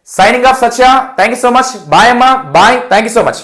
signing off Satya. Thank you so much. Bye అమ్మా, bye. Thank you so much.